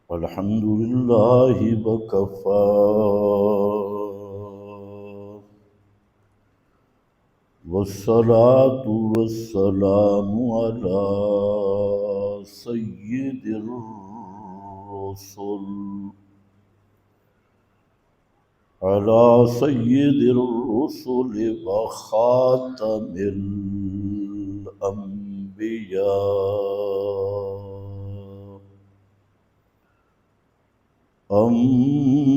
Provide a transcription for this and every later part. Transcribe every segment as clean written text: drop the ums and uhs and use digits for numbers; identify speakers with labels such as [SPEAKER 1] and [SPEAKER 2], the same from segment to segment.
[SPEAKER 1] الحمد لله وكفى والصلاة والسلام على سيد الرسل وخاتم الأنبياء. أما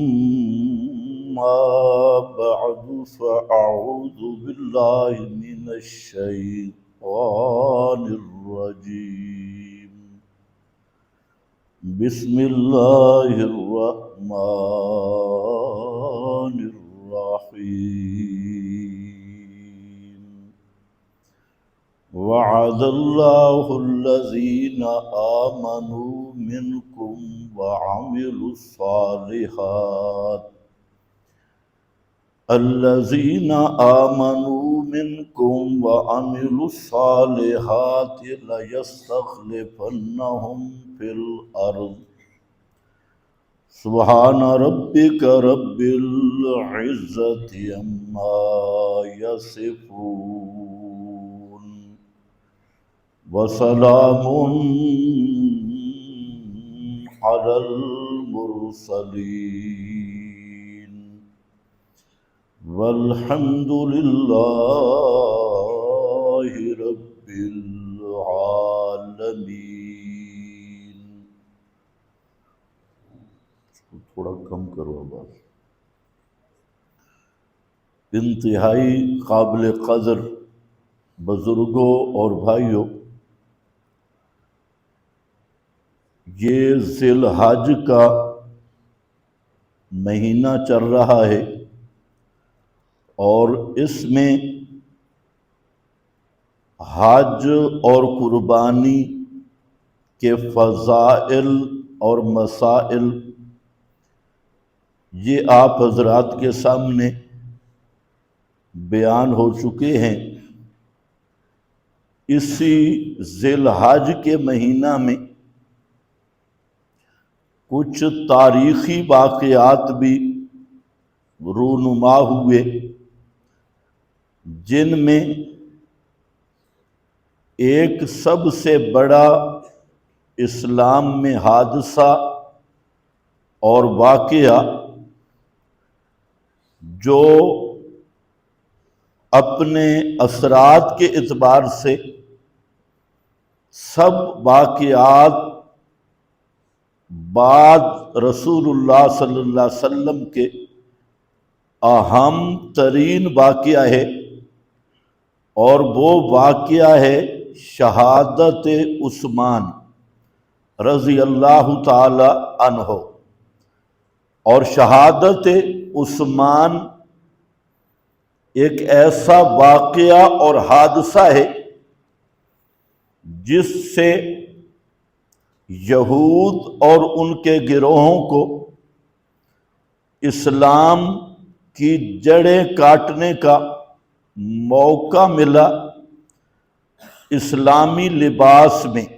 [SPEAKER 1] بعد فأعوذ بالله من الشيطان الرجيم. بسم الله الرحمن الرحيم. وعد الله الذين آمنوا منكم وعملوا الصالحات ليستخلفنهم في الأرض. سبحان ربك رب العزة عما يصفون وسلام على المرسلين والحمد لله رب العالمين. تھوڑا کم کرو آواز. انتہائی قابل قدر بزرگوں اور بھائیوں، یہ ذی الحج کا مہینہ چل رہا ہے اور اس میں حج اور قربانی کے فضائل اور مسائل یہ آپ حضرات کے سامنے بیان ہو چکے ہیں. اسی ذی الحج کے مہینہ میں کچھ تاریخی واقعات بھی رونما ہوئے، جن میں ایک سب سے بڑا اسلام میں حادثہ اور واقعہ جو اپنے اثرات کے اعتبار سے سب واقعات بعد رسول اللہ صلی اللہ علیہ وسلم کے اہم ترین واقعہ ہے، اور وہ واقعہ ہے شہادت عثمان رضی اللہ تعالی عنہ. اور شہادت عثمان ایک ایسا واقعہ اور حادثہ ہے جس سے یہود اور ان کے گروہوں کو اسلام کی جڑیں کاٹنے کا موقع ملا اسلامی لباس میں.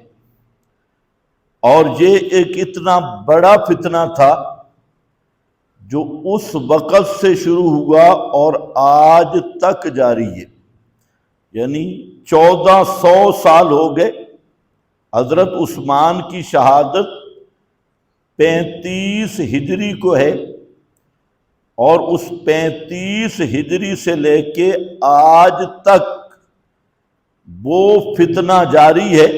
[SPEAKER 1] اور یہ ایک اتنا بڑا فتنہ تھا جو اس وقت سے شروع ہوا اور آج تک جاری ہے. یعنی 1400 سال ہو گئے. حضرت عثمان کی شہادت 35 ہجری کو ہے، اور اس 35 ہجری سے لے کے آج تک وہ فتنہ جاری ہے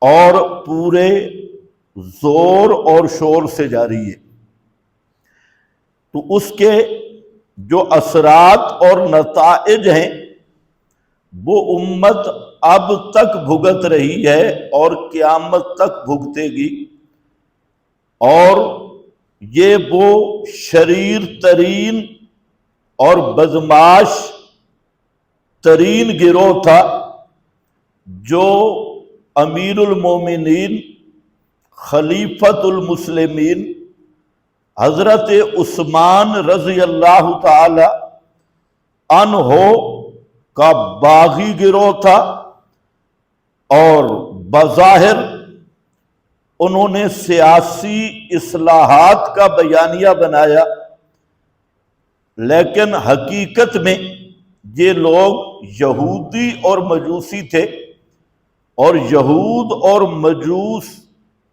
[SPEAKER 1] اور پورے زور اور شور سے جاری ہے. تو اس کے جو اثرات اور نتائج ہیں وہ امت اب تک بھگت رہی ہے اور قیامت تک بھگتے گی. اور یہ وہ شریر ترین اور بدمعاش ترین گروہ تھا جو امیر المومنین خلیفۃ المسلمین حضرت عثمان رضی اللہ تعالی عنہ کا باغی گروہ تھا، اور بظاہر انہوں نے سیاسی اصلاحات کا بیانیہ بنایا، لیکن حقیقت میں یہ لوگ یہودی اور مجوسی تھے، اور یہود اور مجوس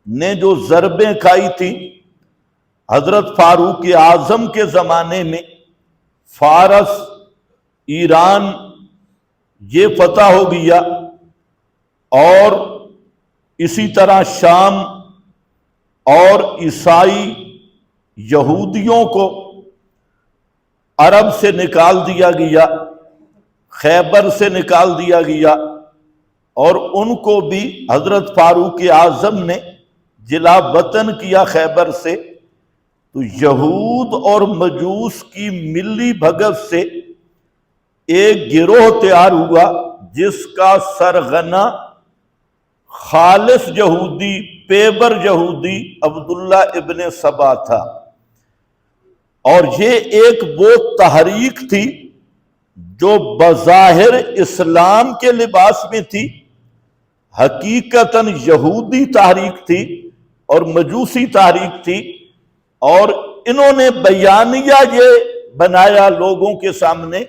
[SPEAKER 1] نے جو ضربیں کھائی تھیں حضرت فاروق اعظم کے زمانے میں، فارس، ایران یہ فتح ہو گیا، اور اسی طرح شام اور عیسائی یہودیوں کو عرب سے نکال دیا گیا، خیبر سے نکال دیا گیا، اور ان کو بھی حضرت فاروق اعظم نے جلا وطن کیا خیبر سے۔ تو یہود اور مجوس کی ملی بھگت سے ایک گروہ تیار ہوا جس کا سرغنہ خالص یہودی، پیبر یہودی عبداللہ ابن سبا تھا، اور یہ ایک وہ تحریک تھی جو بظاہر اسلام کے لباس میں تھی، حقیقتاً یہودی تحریک تھی اور مجوسی تحریک تھی، اور انہوں نے بیانیہ یہ بنایا لوگوں کے سامنے،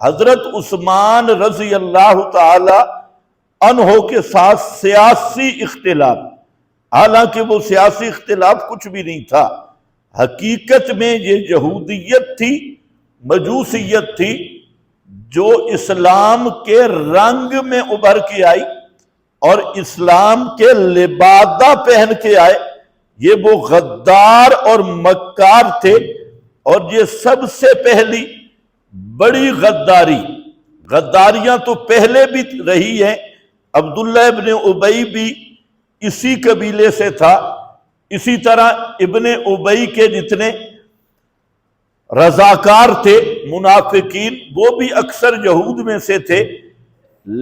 [SPEAKER 1] حضرت عثمان رضی اللہ تعالی عنہ کے ساتھ سیاسی اختلاف، حالانکہ وہ سیاسی اختلاف کچھ بھی نہیں تھا، حقیقت میں یہ یہودیت تھی، مجوسیت تھی، جو اسلام کے رنگ میں ابھر کے آئی اور اسلام کے لبادہ پہن کے آئے۔ یہ وہ غدار اور مکار تھے، اور یہ سب سے پہلی بڑی غداریاں تو پہلے بھی رہی ہیں۔ عبداللہ ابن ابی بھی اسی قبیلے سے تھا، اسی طرح ابن ابی کے جتنے رضاکار تھے منافقین وہ بھی اکثر یہود میں سے تھے،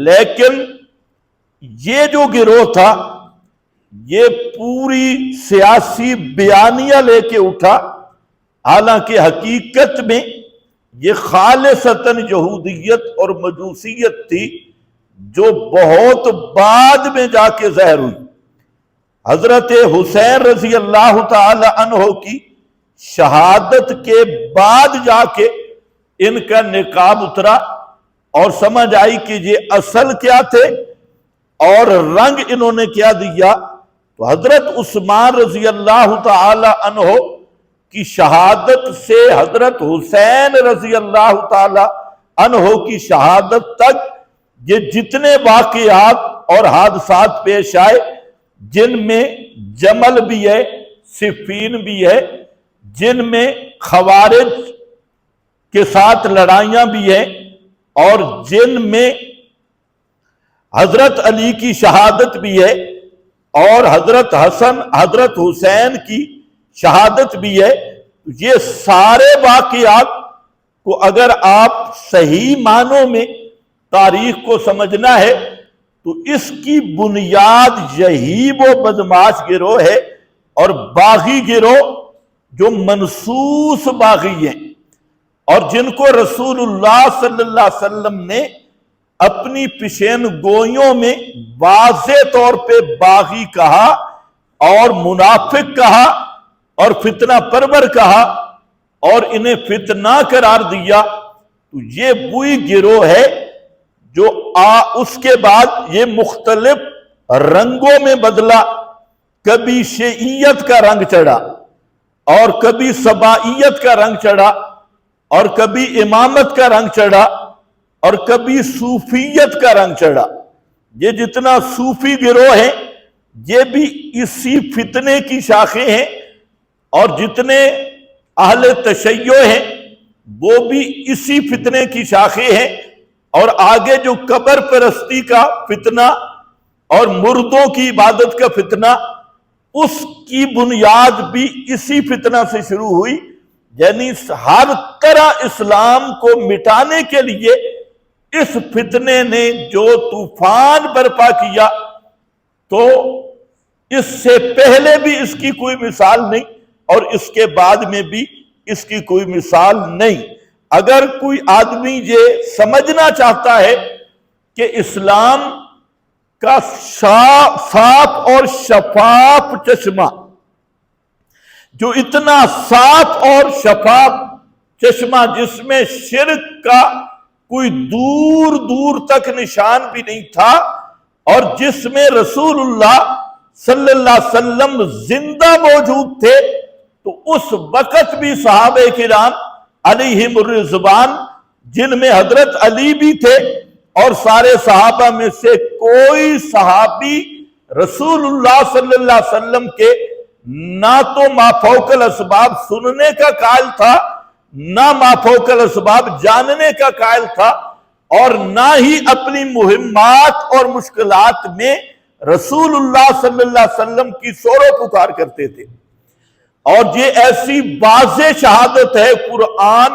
[SPEAKER 1] لیکن یہ جو گروہ تھا یہ پوری سیاسی بیانیہ لے کے اٹھا، حالانکہ حقیقت میں یہ خالصتاً یہودیت اور مجوسیت تھی جو بہت بعد میں جا کے ظاہر ہوئی۔ حضرت حسین رضی اللہ تعالی عنہ کی شہادت کے بعد جا کے ان کا نقاب اترا اور سمجھ آئی کہ یہ اصل کیا تھے اور رنگ انہوں نے کیا دیا۔ تو حضرت عثمان رضی اللہ تعالی عنہ کی شہادت سے حضرت حسین رضی اللہ تعالی عنہ کی شہادت تک یہ جتنے واقعات اور حادثات پیش آئے، جن میں جمل بھی ہے، صفین بھی ہے، جن میں خوارج کے ساتھ لڑائیاں بھی ہیں، اور جن میں حضرت علی کی شہادت بھی ہے، اور حضرت حسن حضرت حسین کی شہادت بھی ہے۔ یہ سارے واقعات کو اگر آپ صحیح معنوں میں تاریخ کو سمجھنا ہے تو اس کی بنیاد یہی وہ بدماش گروہ ہے اور باغی گروہ جو منصوص باغی ہیں، اور جن کو رسول اللہ صلی اللہ علیہ وسلم نے اپنی پیشین گوئیوں میں واضح طور پہ باغی کہا اور منافق کہا اور فتنہ پرور کہا اور انہیں فتنہ قرار دیا۔ تو یہ وہی گروہ ہے جو اس کے بعد یہ مختلف رنگوں میں بدلا، کبھی شیعیت کا رنگ چڑھا اور کبھی سبائیت کا رنگ چڑھا اور کبھی امامت کا رنگ چڑھا اور کبھی صوفیت کا رنگ چڑھا۔ یہ جتنا صوفی گروہ ہیں یہ بھی اسی فتنے کی شاخیں ہیں، اور جتنے اہل تشیع ہیں وہ بھی اسی فتنے کی شاخیں ہیں، اور آگے جو قبر پرستی کا فتنہ اور مردوں کی عبادت کا فتنہ، اس کی بنیاد بھی اسی فتنہ سے شروع ہوئی۔ یعنی ہر طرح اسلام کو مٹانے کے لیے اس فتنے نے جو طوفان برپا کیا، تو اس سے پہلے بھی اس کی کوئی مثال نہیں اور اس کے بعد میں بھی اس کی کوئی مثال نہیں۔ اگر کوئی آدمی یہ سمجھنا چاہتا ہے کہ اسلام کا صاف اور شفاف چشمہ، جو اتنا صاف اور شفاف چشمہ جس میں شرک کا کوئی دور دور تک نشان بھی نہیں تھا، اور جس میں رسول اللہ صلی اللہ علیہ وسلم زندہ موجود تھے، تو اس وقت بھی صحابہ کرام علیہم الرضوان، جن میں حضرت علی بھی تھے، اور سارے صحابہ میں سے کوئی صحابی رسول اللہ صلی اللہ علیہ وسلم کے نہ تو ما فوق الاسباب سننے کا قائل تھا، نہ ما فوق الاسباب جاننے کا قائل تھا، اور نہ ہی اپنی مہمات اور مشکلات میں رسول اللہ صلی اللہ علیہ وسلم کی سور و پکار کرتے تھے۔ اور یہ ایسی واضح شہادت ہے قرآن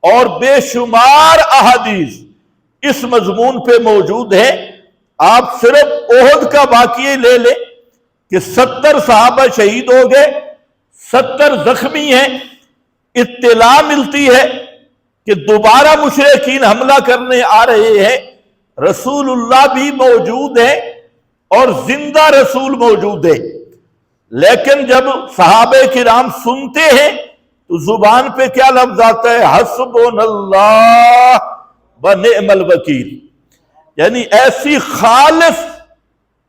[SPEAKER 1] اور بے شمار احادیث اس مضمون پہ موجود ہے۔ آپ صرف احد کا واقعہ لے لیں کہ 70 صحابہ شہید ہو گئے، 70 زخمی ہیں، اطلاع ملتی ہے کہ دوبارہ مشرکین حملہ کرنے آ رہے ہیں، رسول اللہ بھی موجود ہیں اور زندہ رسول موجود ہے، لیکن جب صحابہ کرام سنتے ہیں تو زبان پہ کیا لفظ آتا ہے؟ حسبنا اللہ ونعم الوکیل، یعنی ایسی خالص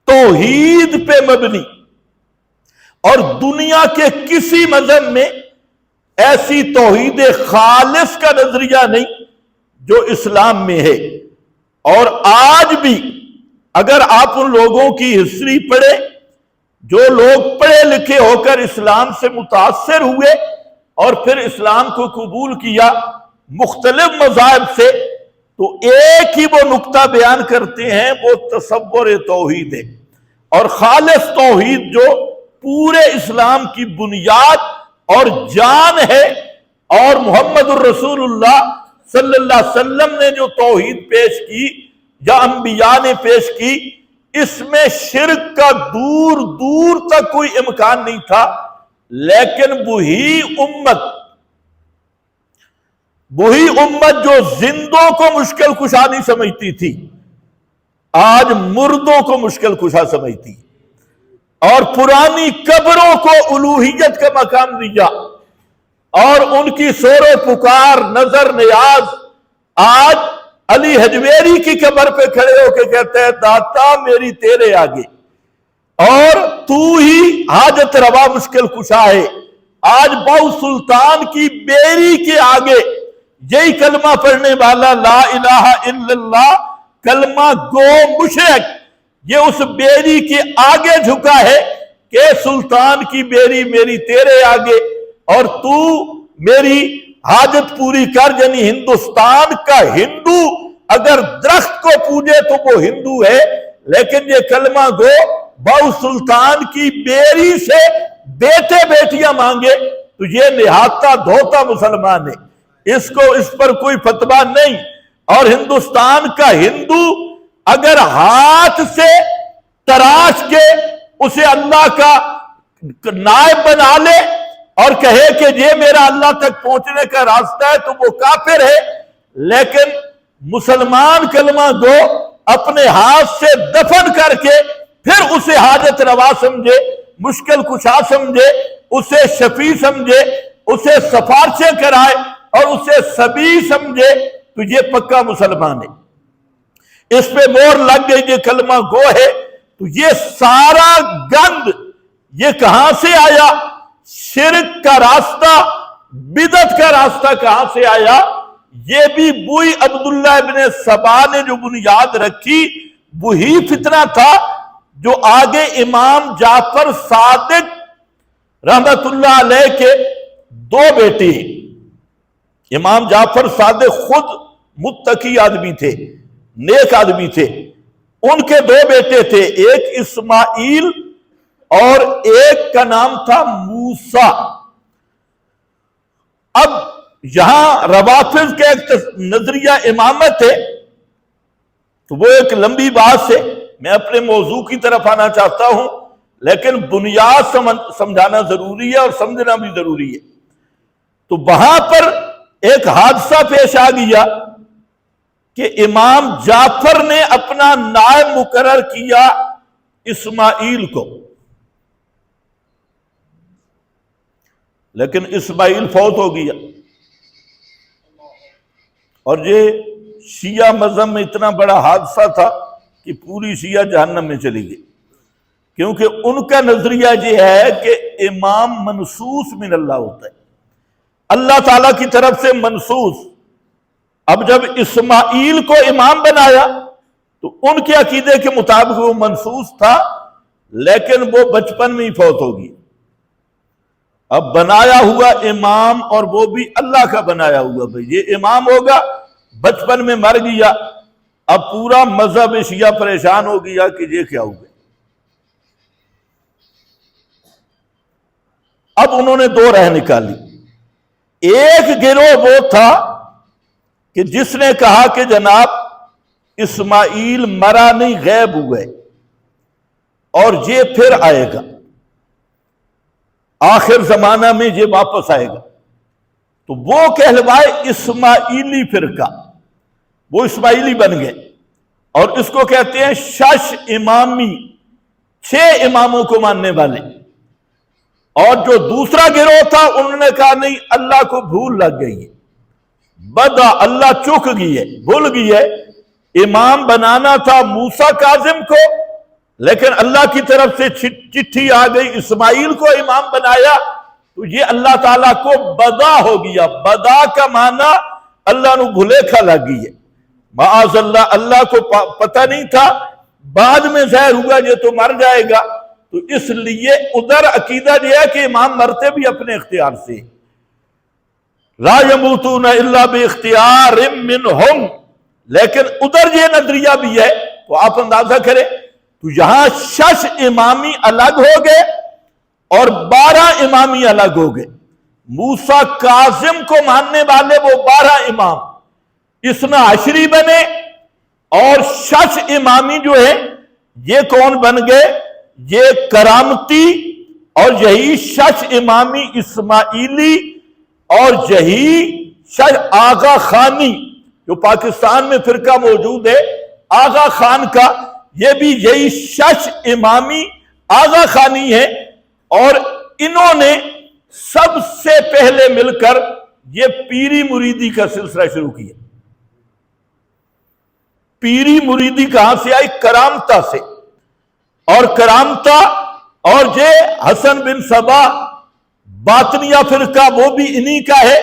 [SPEAKER 1] توحید پہ مبنی، اور دنیا کے کسی مذہب میں ایسی توحید خالص کا نظریہ نہیں جو اسلام میں ہے۔ اور آج بھی اگر آپ ان لوگوں کی ہسٹری پڑھیں جو لوگ پڑھے لکھے ہو کر اسلام سے متاثر ہوئے اور پھر اسلام کو قبول کیا مختلف مذاہب سے، تو ایک ہی وہ نقطہ بیان کرتے ہیں، وہ تصور توحید ہے، اور خالص توحید جو پورے اسلام کی بنیاد اور جان ہے، اور محمد الرسول اللہ صلی اللہ علیہ وسلم نے جو توحید پیش کی یا انبیاء نے پیش کی، اس میں شرک کا دور دور تک کوئی امکان نہیں تھا۔ لیکن وہی امت جو زندوں کو مشکل کشا نہیں سمجھتی تھی، آج مردوں کو مشکل کشا سمجھتی، اور پرانی قبروں کو الوہیت کا مقام دیا، اور ان کی سور و پکار نظر نیاز آج علی حجویری کی قبر پہ کھڑے ہو کے کہتے ہیں داتا میری تیرے آگے، اور تو ہی حاجت روا مشکل کشا ہے۔ آج باؤ سلطان کی بیری کے آگے یہی کلمہ پڑھنے والا لا الہ الا اللہ کلمہ گو مشرک، یہ اس بیری کے آگے جھکا ہے کہ سلطان کی بیری میری تیرے آگے، اور تو میری حاجت پوری کر۔ یعنی ہندوستان کا ہندو اگر درخت کو پوجے تو وہ ہندو ہے، لیکن یہ کلمہ گو باؤ سلطان کی بیری سے بیٹے بیٹیاں مانگے تو یہ نہاتا دھوتا مسلمان ہے، اس پر کوئی فتویٰ نہیں۔ اور ہندوستان کا ہندو اگر ہاتھ سے تراش کے اسے اللہ کا نائب بنا لے اور کہے کہ یہ میرا اللہ تک پہنچنے کا راستہ ہے تو وہ کافر ہے، لیکن مسلمان کلمہ گو اپنے ہاتھ سے دفن کر کے پھر اسے حاجت روا سمجھے، مشکل کشا سمجھے، اسے شفیع سمجھے، اسے سفارشیں کرائے اور اسے سبی سمجھے، تو یہ پکا مسلمان ہے، اس پہ مور لگ گئی یہ کلمہ گو ہے۔ تو یہ سارا گند یہ کہاں سے آیا؟ شرک کا راستہ، بدعت کا راستہ کہاں سے آیا؟ یہ بھی وہی عبداللہ ابن سبا نے جو بنیاد رکھی، وہی فتنہ تھا جو آگے امام جعفر صادق رحمت اللہ علیہ کے دو بیٹے ہیں۔ امام جعفر صادق خود متقی آدمی تھے، نیک آدمی تھے، ان کے دو بیٹے تھے، ایک اسماعیل اور ایک کا نام تھا موسیٰ۔ اب یہاں روافض کا ایک نظریہ امامت ہے، تو وہ ایک لمبی بات سے میں اپنے موضوع کی طرف آنا چاہتا ہوں، لیکن بنیاد سمجھانا ضروری ہے اور سمجھنا بھی ضروری ہے۔ تو وہاں پر ایک حادثہ پیش آ گیا کہ امام جعفر نے اپنا نائب مقرر کیا اسماعیل کو، لیکن اسماعیل فوت ہو گیا، اور یہ شیعہ مذہب میں اتنا بڑا حادثہ تھا کہ پوری شیعہ جہنم میں چلی گئی، کیونکہ ان کا نظریہ یہ ہے کہ امام منصوص من اللہ ہوتا ہے، اللہ تعالیٰ کی طرف سے منصوص۔ اب جب اسماعیل کو امام بنایا تو ان کے عقیدے کے مطابق وہ منصوص تھا، لیکن وہ بچپن میں ہی فوت ہو گیا۔ اب بنایا ہوا امام، اور وہ بھی اللہ کا بنایا ہوا، بھئی یہ امام ہوگا، بچپن میں مر گیا۔ اب پورا مذہب شیعہ پریشان ہو گیا کہ یہ کیا ہو گیا۔ اب انہوں نے دو راہ نکالی۔ ایک گروہ وہ تھا کہ جس نے کہا کہ جناب اسماعیل مرا نہیں، غیب ہوئے، اور یہ پھر آئے گا، آخر زمانہ میں یہ واپس آئے گا، تو وہ کہلوائے اسماعیلی فرقہ، وہ اسماعیلی بن گئے، اور اس کو کہتے ہیں شش امامی، 6 اماموں کو ماننے والے۔ اور جو دوسرا گروہ تھا انہوں نے کہا نہیں، اللہ کو بھول لگ گئی ہے، بدا اللہ چک گئی ہے، بھول گئی ہے، امام بنانا تھا موسیٰ کاظم کو، لیکن اللہ کی طرف سے چٹھی آ گئی، اسماعیل کو امام بنایا، تو یہ اللہ تعالیٰ کو بدا ہو گیا۔ بدا کا معنی اللہ نو بھلیکھا لگ گئی ہے، معاذ اللہ، اللہ کو پتہ نہیں تھا، بعد میں ظاہر ہوا یہ تو مر جائے گا، تو اس لیے ادھر عقیدہ یہ ہے کہ امام مرتے بھی اپنے اختیار سے، لا یموتون الا باختیار منہم، لیکن ادھر یہ نظریہ بھی ہے، تو آپ اندازہ کریں، تو یہاں 6 امامی الگ ہو گئے اور 12 امامی الگ ہو گئے۔ موسیٰ کاظم کو ماننے والے وہ 12 امام اثنا عشری بنے، اور 6 امامی جو ہیں یہ کون بن گئے؟ یہ کرامتی، اور یہی 6 امامی اسماعیلی، اور یہی 6 آغا خانی، جو پاکستان میں فرقہ موجود ہے آغا خان کا، یہ بھی یہی 6 امامی آغا خانی ہے، اور انہوں نے سب سے پہلے مل کر یہ پیری مریدی کا سلسلہ شروع کیا۔ پیری مریدی کہاں سے آئی؟ کرامتہ سے، اور کرامتہ اور یہ حسن بن صبا باطنیہ فرقہ وہ بھی انہی کا ہے،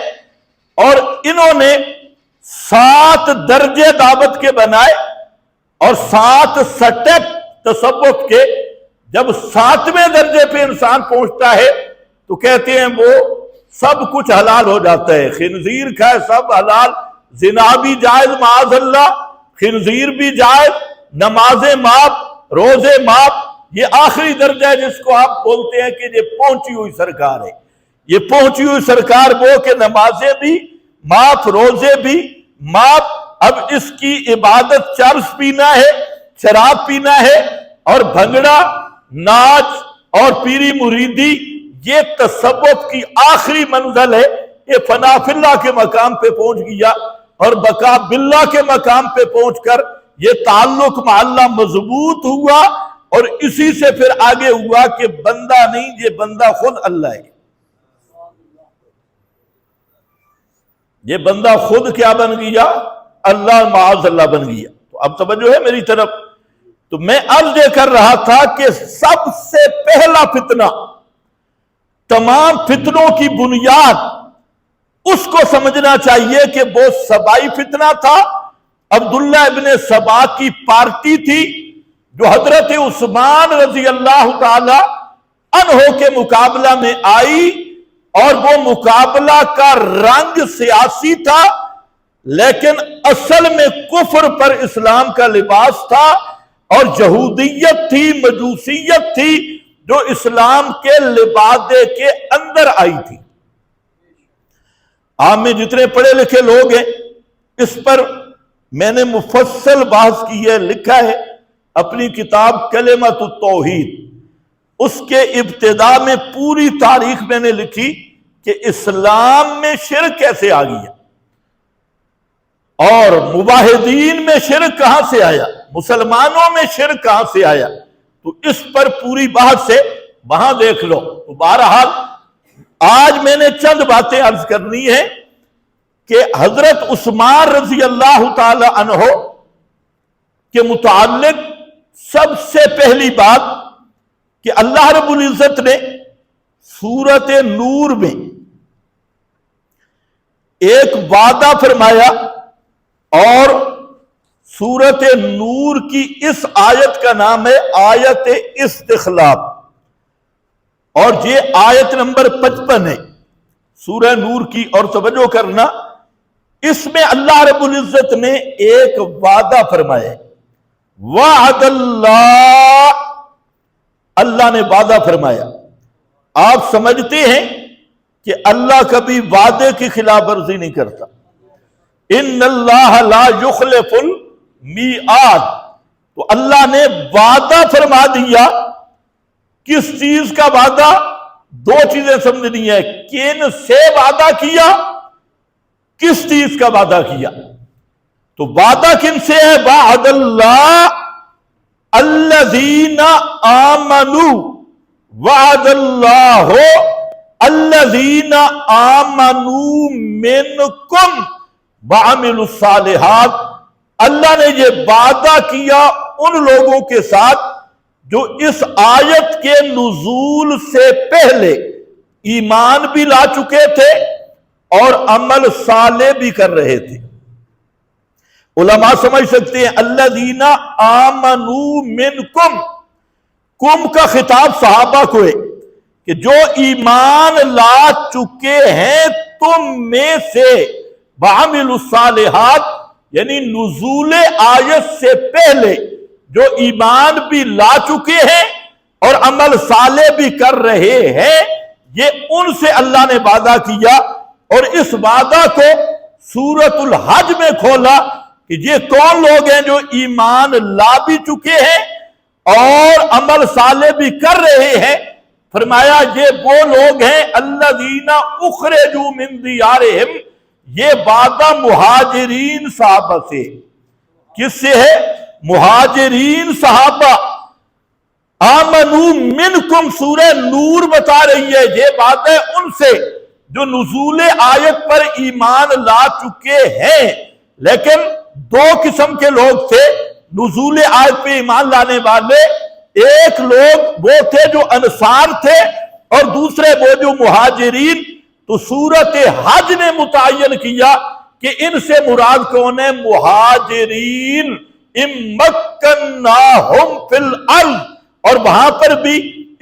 [SPEAKER 1] اور انہوں نے 7 درجے دعوت کے بنائے اور 7 سٹیپ تصوف کے۔ جب 7ویں درجے پہ انسان پہنچتا ہے تو کہتے ہیں وہ سب کچھ حلال ہو جاتا ہے، خنزیر کھائے سب حلال، زنا بھی جائز معاذ اللہ، خنزیر بھی جائز، نمازیں معاف، روزے معاف۔ یہ آخری درجہ ہے جس کو آپ بولتے ہیں کہ یہ پہنچی ہوئی سرکار ہے۔ یہ پہنچی ہوئی سرکار وہ کہ نمازیں بھی معاف، روزے بھی معاف۔ اب اس کی عبادت چرس پینا ہے، شراب پینا ہے، اور بھنگڑا، ناچ اور پیری مریدی، یہ تصوف کی آخری منزل ہے۔ یہ فنا فی اللہ کے مقام پہ پہنچ گیا، اور بقا باللہ کے مقام پہ پہنچ کر یہ تعلق مع اللہ مضبوط ہوا، اور اسی سے پھر آگے ہوا کہ بندہ نہیں، یہ بندہ خود اللہ ہے۔ یہ بندہ خود کیا بن گیا؟ اللہ، معاذ اللہ بن گیا۔ تو اب توجہ ہے میری طرف۔ تو میں عرض یہ کر رہا تھا کہ سب سے پہلا فتنہ، تمام فتنوں کی بنیاد، اس کو سمجھنا چاہیے کہ وہ سبائی فتنہ تھا۔ عبداللہ ابن سبا کی پارٹی تھی جو حضرت عثمان رضی اللہ تعالی عنہ کے مقابلہ میں آئی، اور وہ مقابلہ کا رنگ سیاسی تھا، لیکن اصل میں کفر پر اسلام کا لباس تھا، اور یہودیت تھی، مجوسیت تھی جو اسلام کے لبادے کے اندر آئی تھی۔ عام میں جتنے پڑھے لکھے لوگ ہیں اس پر میں نے مفصل بحث کی ہے، لکھا ہے اپنی کتاب کلمۃ التوحید۔ اس کے ابتدا میں پوری تاریخ میں نے لکھی کہ اسلام میں شرک کیسے آ گیا۔ اور مواحدین میں شرک کہاں سے آیا، مسلمانوں میں شرک کہاں سے آیا، تو اس پر پوری بحث سے وہاں دیکھ لو۔ تو بہرحال آج میں نے چند باتیں عرض کرنی ہے کہ حضرت عثمان رضی اللہ تعالی عنہ کے متعلق سب سے پہلی بات کہ اللہ رب العزت نے سورۃ نور میں ایک وعدہ فرمایا، اور سورۃ نور کی اس آیت کا نام ہے آیت استخلاف، اور یہ آیت نمبر 55 ہے سورہ نور کی۔ اور توجہ کرنا، اس میں اللہ رب العزت نے ایک وعدہ فرمایا، وعد اللہ، اللہ نے وعدہ فرمایا۔ آپ سمجھتے ہیں کہ اللہ کبھی وعدے کی خلاف ورزی نہیں کرتا، ان اللہ لا یخلف المیعاد، تو اللہ نے وعدہ فرما دیا۔ کس چیز کا وعدہ؟ دو چیزیں سمجھنی ہے، کن سے وعدہ کیا، کس چیز کا وعدہ کیا۔ تو وعدہ کن سے ہے؟ وعد اللہ الذین آمنوا، وعد اللہ الذین آمنوا منکم وعملوا الصالحات، اللہ نے یہ وعدہ کیا ان لوگوں کے ساتھ جو اس آیت کے نزول سے پہلے ایمان بھی لا چکے تھے اور عمل صالح بھی کر رہے تھے۔ علماء سمجھ سکتے ہیں الذین آمنوا منکم، کم کا خطاب صحابہ کو ہے کہ جو ایمان لا چکے ہیں تم میں سے، وعملوا الصالحات یعنی نزول آیت سے پہلے جو ایمان بھی لا چکے ہیں اور عمل صالح بھی کر رہے ہیں، یہ ان سے اللہ نے وعدہ کیا۔ اور اس وعدہ کو سورۃ الحج میں کھولا کہ یہ کون لوگ ہیں جو ایمان لا بھی چکے ہیں اور عمل صالح بھی کر رہے ہیں۔ فرمایا یہ وہ لوگ ہیں الذین اخرجوا من دیارہم، یہ وعدہ مہاجرین صحابہ سے۔ کس سے ہے؟ مہاجرین صحابہ۔ آمنو منکم، سورہ نور بتا رہی ہے یہ بات ہے ان سے جو نزول آیت پر ایمان لا چکے ہیں۔ لیکن دو قسم کے لوگ تھے نزول آیت پہ ایمان لانے والے، ایک لوگ وہ تھے جو انصار تھے اور دوسرے وہ جو مہاجرین۔ تو سورۃ حج نے متعین کیا کہ ان سے مراد کون ہے؟ مہاجرین۔ امکناہم فی الارض، اور وہاں پر بھی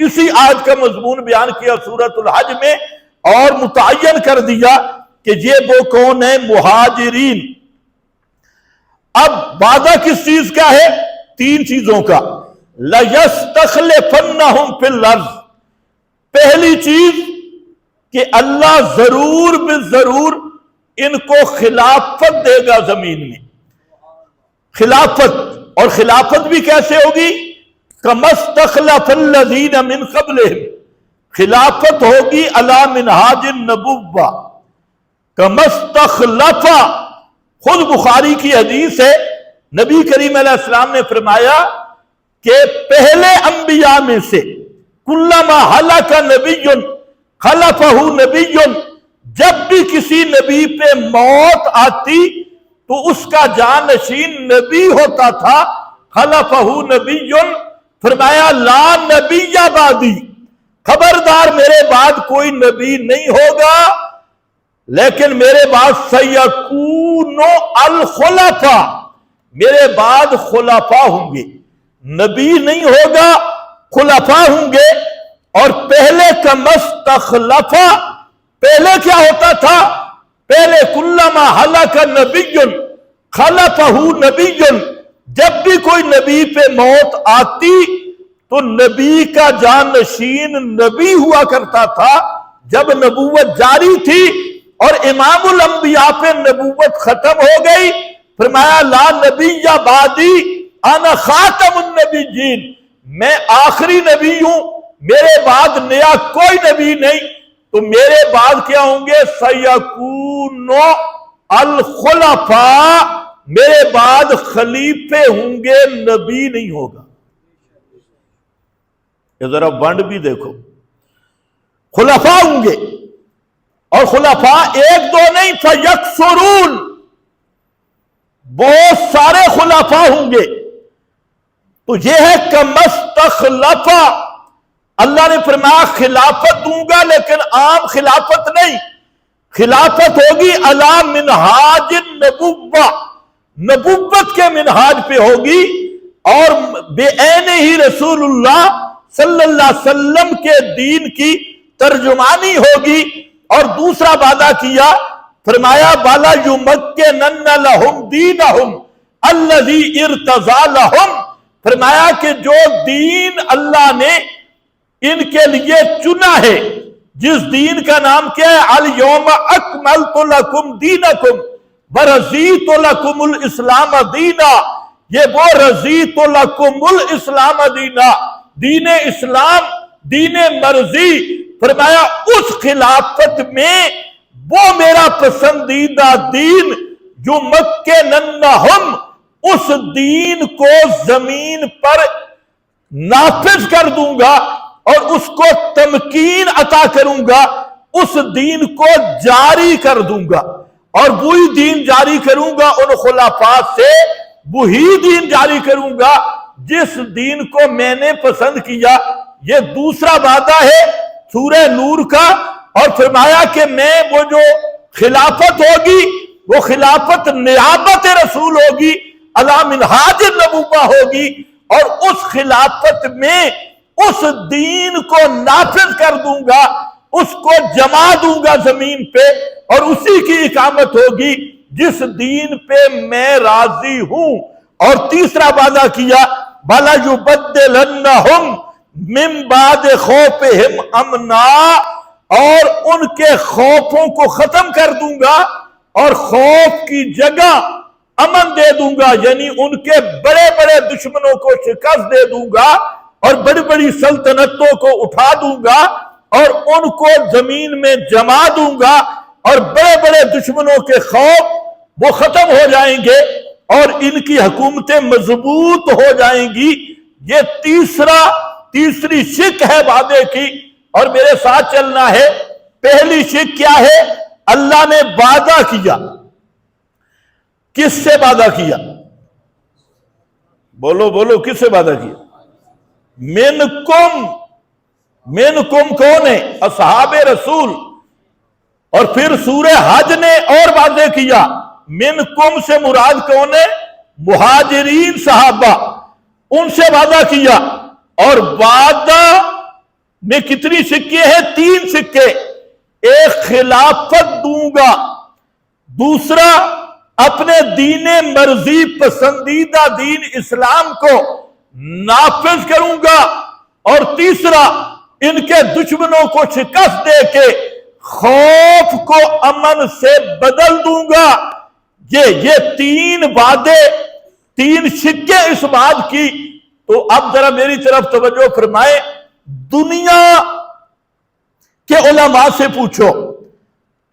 [SPEAKER 1] اسی آیت کا مضمون بیان کیا سورۃ الحج میں، اور متعین کر دیا کہ یہ وہ کون ہے؟ مہاجرین۔ اب وعدہ کس چیز کا ہے؟ تین چیزوں کا۔ لَيَسْتَخْلِفَنَّهُمْ فِي الْأَرْضِ، پہلی چیز کہ اللہ ضرور بالضرور ان کو خلافت دے گا زمین میں۔ خلافت، اور خلافت بھی کیسے ہوگی؟ كَمَا اسْتَخْلَفَ الَّذِينَ مِنْ قَبْلِهِمْ، خلافت ہوگی علی منہاج النبوہ۔ كَمَا اسْتَخْلَفَ، خود بخاری کی حدیث ہے، نبی کریم علیہ السلام نے فرمایا کہ پہلے انبیاء میں سے کلما ہلک نبی خلفہ نبی، جب بھی کسی نبی پہ موت آتی تو اس کا جانشین نبی ہوتا تھا، خلفہ نبی، فرمایا لا نبی بعدی، خبردار میرے بعد کوئی نبی نہیں ہوگا، لیکن میرے بعد سیکون الخلفاء، میرے بعد خلفاء ہوں گے، نبی نہیں ہوگا، خلفاء ہوں گے۔ اور پہلے کا مستخلفہ، پہلے کیا ہوتا تھا؟ پہلے کلما ہلاک نبی خلفہ نبی، جب بھی کوئی نبی پہ موت آتی تو نبی کا جانشین نبی ہوا کرتا تھا۔ جب نبوت جاری تھی اور امام الانبیاء پہ نبوت ختم ہو گئی، فرمایا لا نبی بعدی انا خاتم النبیین، میں آخری نبی ہوں، میرے بعد نیا کوئی نبی نہیں۔ تو میرے بعد کیا ہوں گے؟ سیکون الخلفاء، میرے بعد خلیفے ہوں گے، نبی نہیں ہوگا۔ یہ ذرا ونڈ بھی دیکھو، خلفاء ہوں گے، اور خلفاء ایک دو نہیں، فیکثرون، بہت سارے خلفاء ہوں گے۔ تو یہ ہے کمستخلف، اللہ نے فرمایا خلافت دوں گا لیکن عام خلافت نہیں، خلافت ہوگی علی منہاج النبوہ، نبوت کے منہاج پہ ہوگی، اور بے عین ہی رسول اللہ صلی اللہ علیہ وسلم کے دین کی ترجمانی ہوگی۔ اور دوسرا وعدہ کیا، فرمایا بالا یمکنن لہم دینہم الذی ارتضی لہم، فرمایا کہ جو دین اللہ نے ان کے لیے چنا ہے، جس دین کا نام کیا ہے، الیوم اکملت لکم دینکم ورضیت لکم الاسلام دینا، یہ وہ رضیت لکم الاسلام دینا، دین اسلام، دین مرضی، فرمایا اس خلافت میں وہ میرا پسندیدہ دین جو مکننہم، اس دین کو زمین پر نافذ کر دوں گا اور اس کو تمکین عطا کروں گا، اس دین کو جاری کر دوں گا، اور وہی دین جاری کروں گا ان خلفاء سے، وہی دین جاری کروں گا جس دین کو میں نے پسند کیا۔ یہ دوسرا وعدہ ہے سورہ نور کا، اور فرمایا کہ میں وہ جو خلافت ہوگی وہ خلافت نیابت رسول ہوگی، علی منہاج النبوہ ہوگی، اور اس خلافت میں اس دین کو نافذ کر دوں گا، اس کو جما دوں گا زمین پہ، اور اسی کی اقامت ہوگی جس دین پہ میں راضی ہوں۔ اور تیسرا وعدہ کیا، بَلَا يُبَدِّلَنَّهُمْ مِن بَعْدِ خَوْفِهِمْ أَمْنًا، اور ان کے خوفوں کو ختم کر دوں گا اور خوف کی جگہ امن دے دوں گا، یعنی ان کے بڑے بڑے دشمنوں کو شکست دے دوں گا، اور بڑی بڑی سلطنتوں کو اٹھا دوں گا اور ان کو زمین میں جما دوں گا، اور بڑے بڑے دشمنوں کے خوف وہ ختم ہو جائیں گے اور ان کی حکومتیں مضبوط ہو جائیں گی۔ یہ تیسری شک ہے وعدے کی، اور میرے ساتھ چلنا ہے۔ پہلی شک کیا ہے؟ اللہ نے وعدہ کیا، کس سے وعدہ کیا؟ بولو بولو، کس سے وعدہ کیا؟ منکم کون ہے؟ اصحاب رسول۔ اور پھر سورہ حج نے اور واضح کیا، منکم سے مراد کون ہے؟ مہاجرین صحابہ، ان سے وعدہ کیا۔ اور وعدہ میں کتنی سکے ہیں؟ 3 سکے۔ ایک خلافت دوں گا، دوسرا اپنے دین مرضی پسندیدہ دین اسلام کو نافذ کروں گا، اور تیسرا ان کے دشمنوں کو شکست دے کے خوف کو امن سے بدل دوں گا۔ یہ 3 وعدے، 3 شکے اس بات کی۔ تو اب ذرا میری طرف توجہ فرمائیں، دنیا کے علماء سے پوچھو،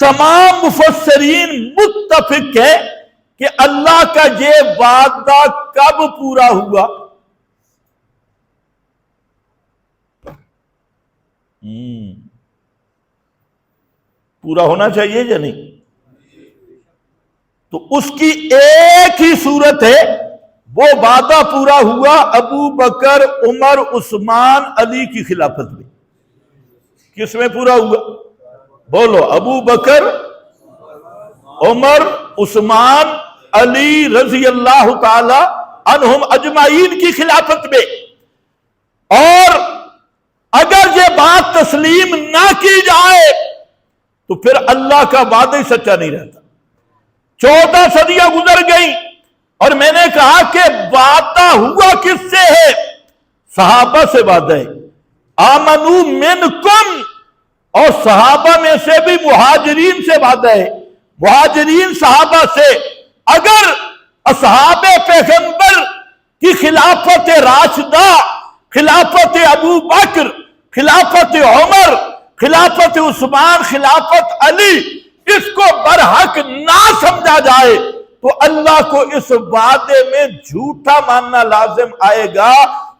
[SPEAKER 1] تمام مفسرین متفق ہیں کہ اللہ کا یہ وعدہ کب پورا ہوا؟ پورا ہونا چاہیے یا نہیں؟ تو اس کی ایک ہی صورت ہے، وہ وعدہ پورا ہوا ابو بکر، عمر، عثمان، علی کی خلافت میں۔ کس میں پورا ہوا؟ بولو، ابو بکر، عمر، عثمان، علی رضی اللہ تعالی عنہم اجمعین کی خلافت میں۔ اور اگر یہ بات تسلیم نہ کی جائے تو پھر اللہ کا وعدہ ہی سچا نہیں رہتا۔ 14 صدیاں گزر گئیں اور میں نے کہا کہ وعدہ ہوا کس سے ہے؟ صحابہ سے وعدہ ہے، آمنو منکم، اور صحابہ میں سے بھی مہاجرین سے وعدہ ہے، مہاجرین صحابہ سے۔ اگر اصحاب پیغمبر کی خلافت راشدہ، خلافت ابو بکر، خلافت عمر، خلافت عثمان، خلافت علی، اس کو برحق نہ سمجھا جائے تو اللہ کو اس وعدے میں جھوٹا ماننا لازم آئے گا۔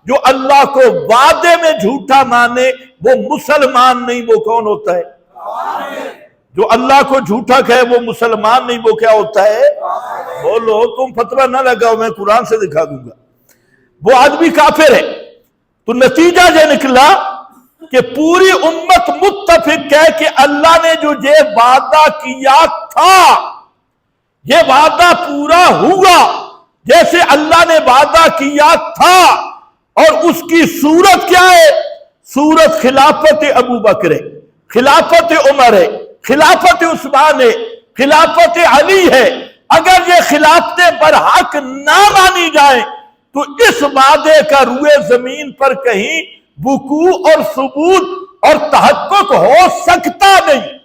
[SPEAKER 1] جو اللہ کو وعدے میں جھوٹا مانے وہ مسلمان نہیں، وہ کون ہوتا ہے؟ جو اللہ کو جھوٹا کہے وہ مسلمان نہیں، وہ کیا ہوتا ہے؟ بولو، تم فتویٰ نہ لگاؤ، میں قرآن سے دکھا دوں گا۔ وہ آدمی کافر ہے، تو نتیجہ یہ نکلا کہ پوری امت متفق ہے کہ اللہ نے جو یہ وعدہ کیا تھا یہ وعدہ پورا ہوا جیسے اللہ نے وعدہ کیا تھا، اور اس کی صورت کیا ہے؟ صورت خلافت ابو بکر ہے، خلافت عمر ہے، خلافت عثمان ہے، خلافت علی ہے۔ اگر یہ خلافتیں برحق نہ مانی جائیں تو اس وعدے کا روئے زمین پر کہیں وقوع اور ثبوت اور تحقق ہو سکتا نہیں۔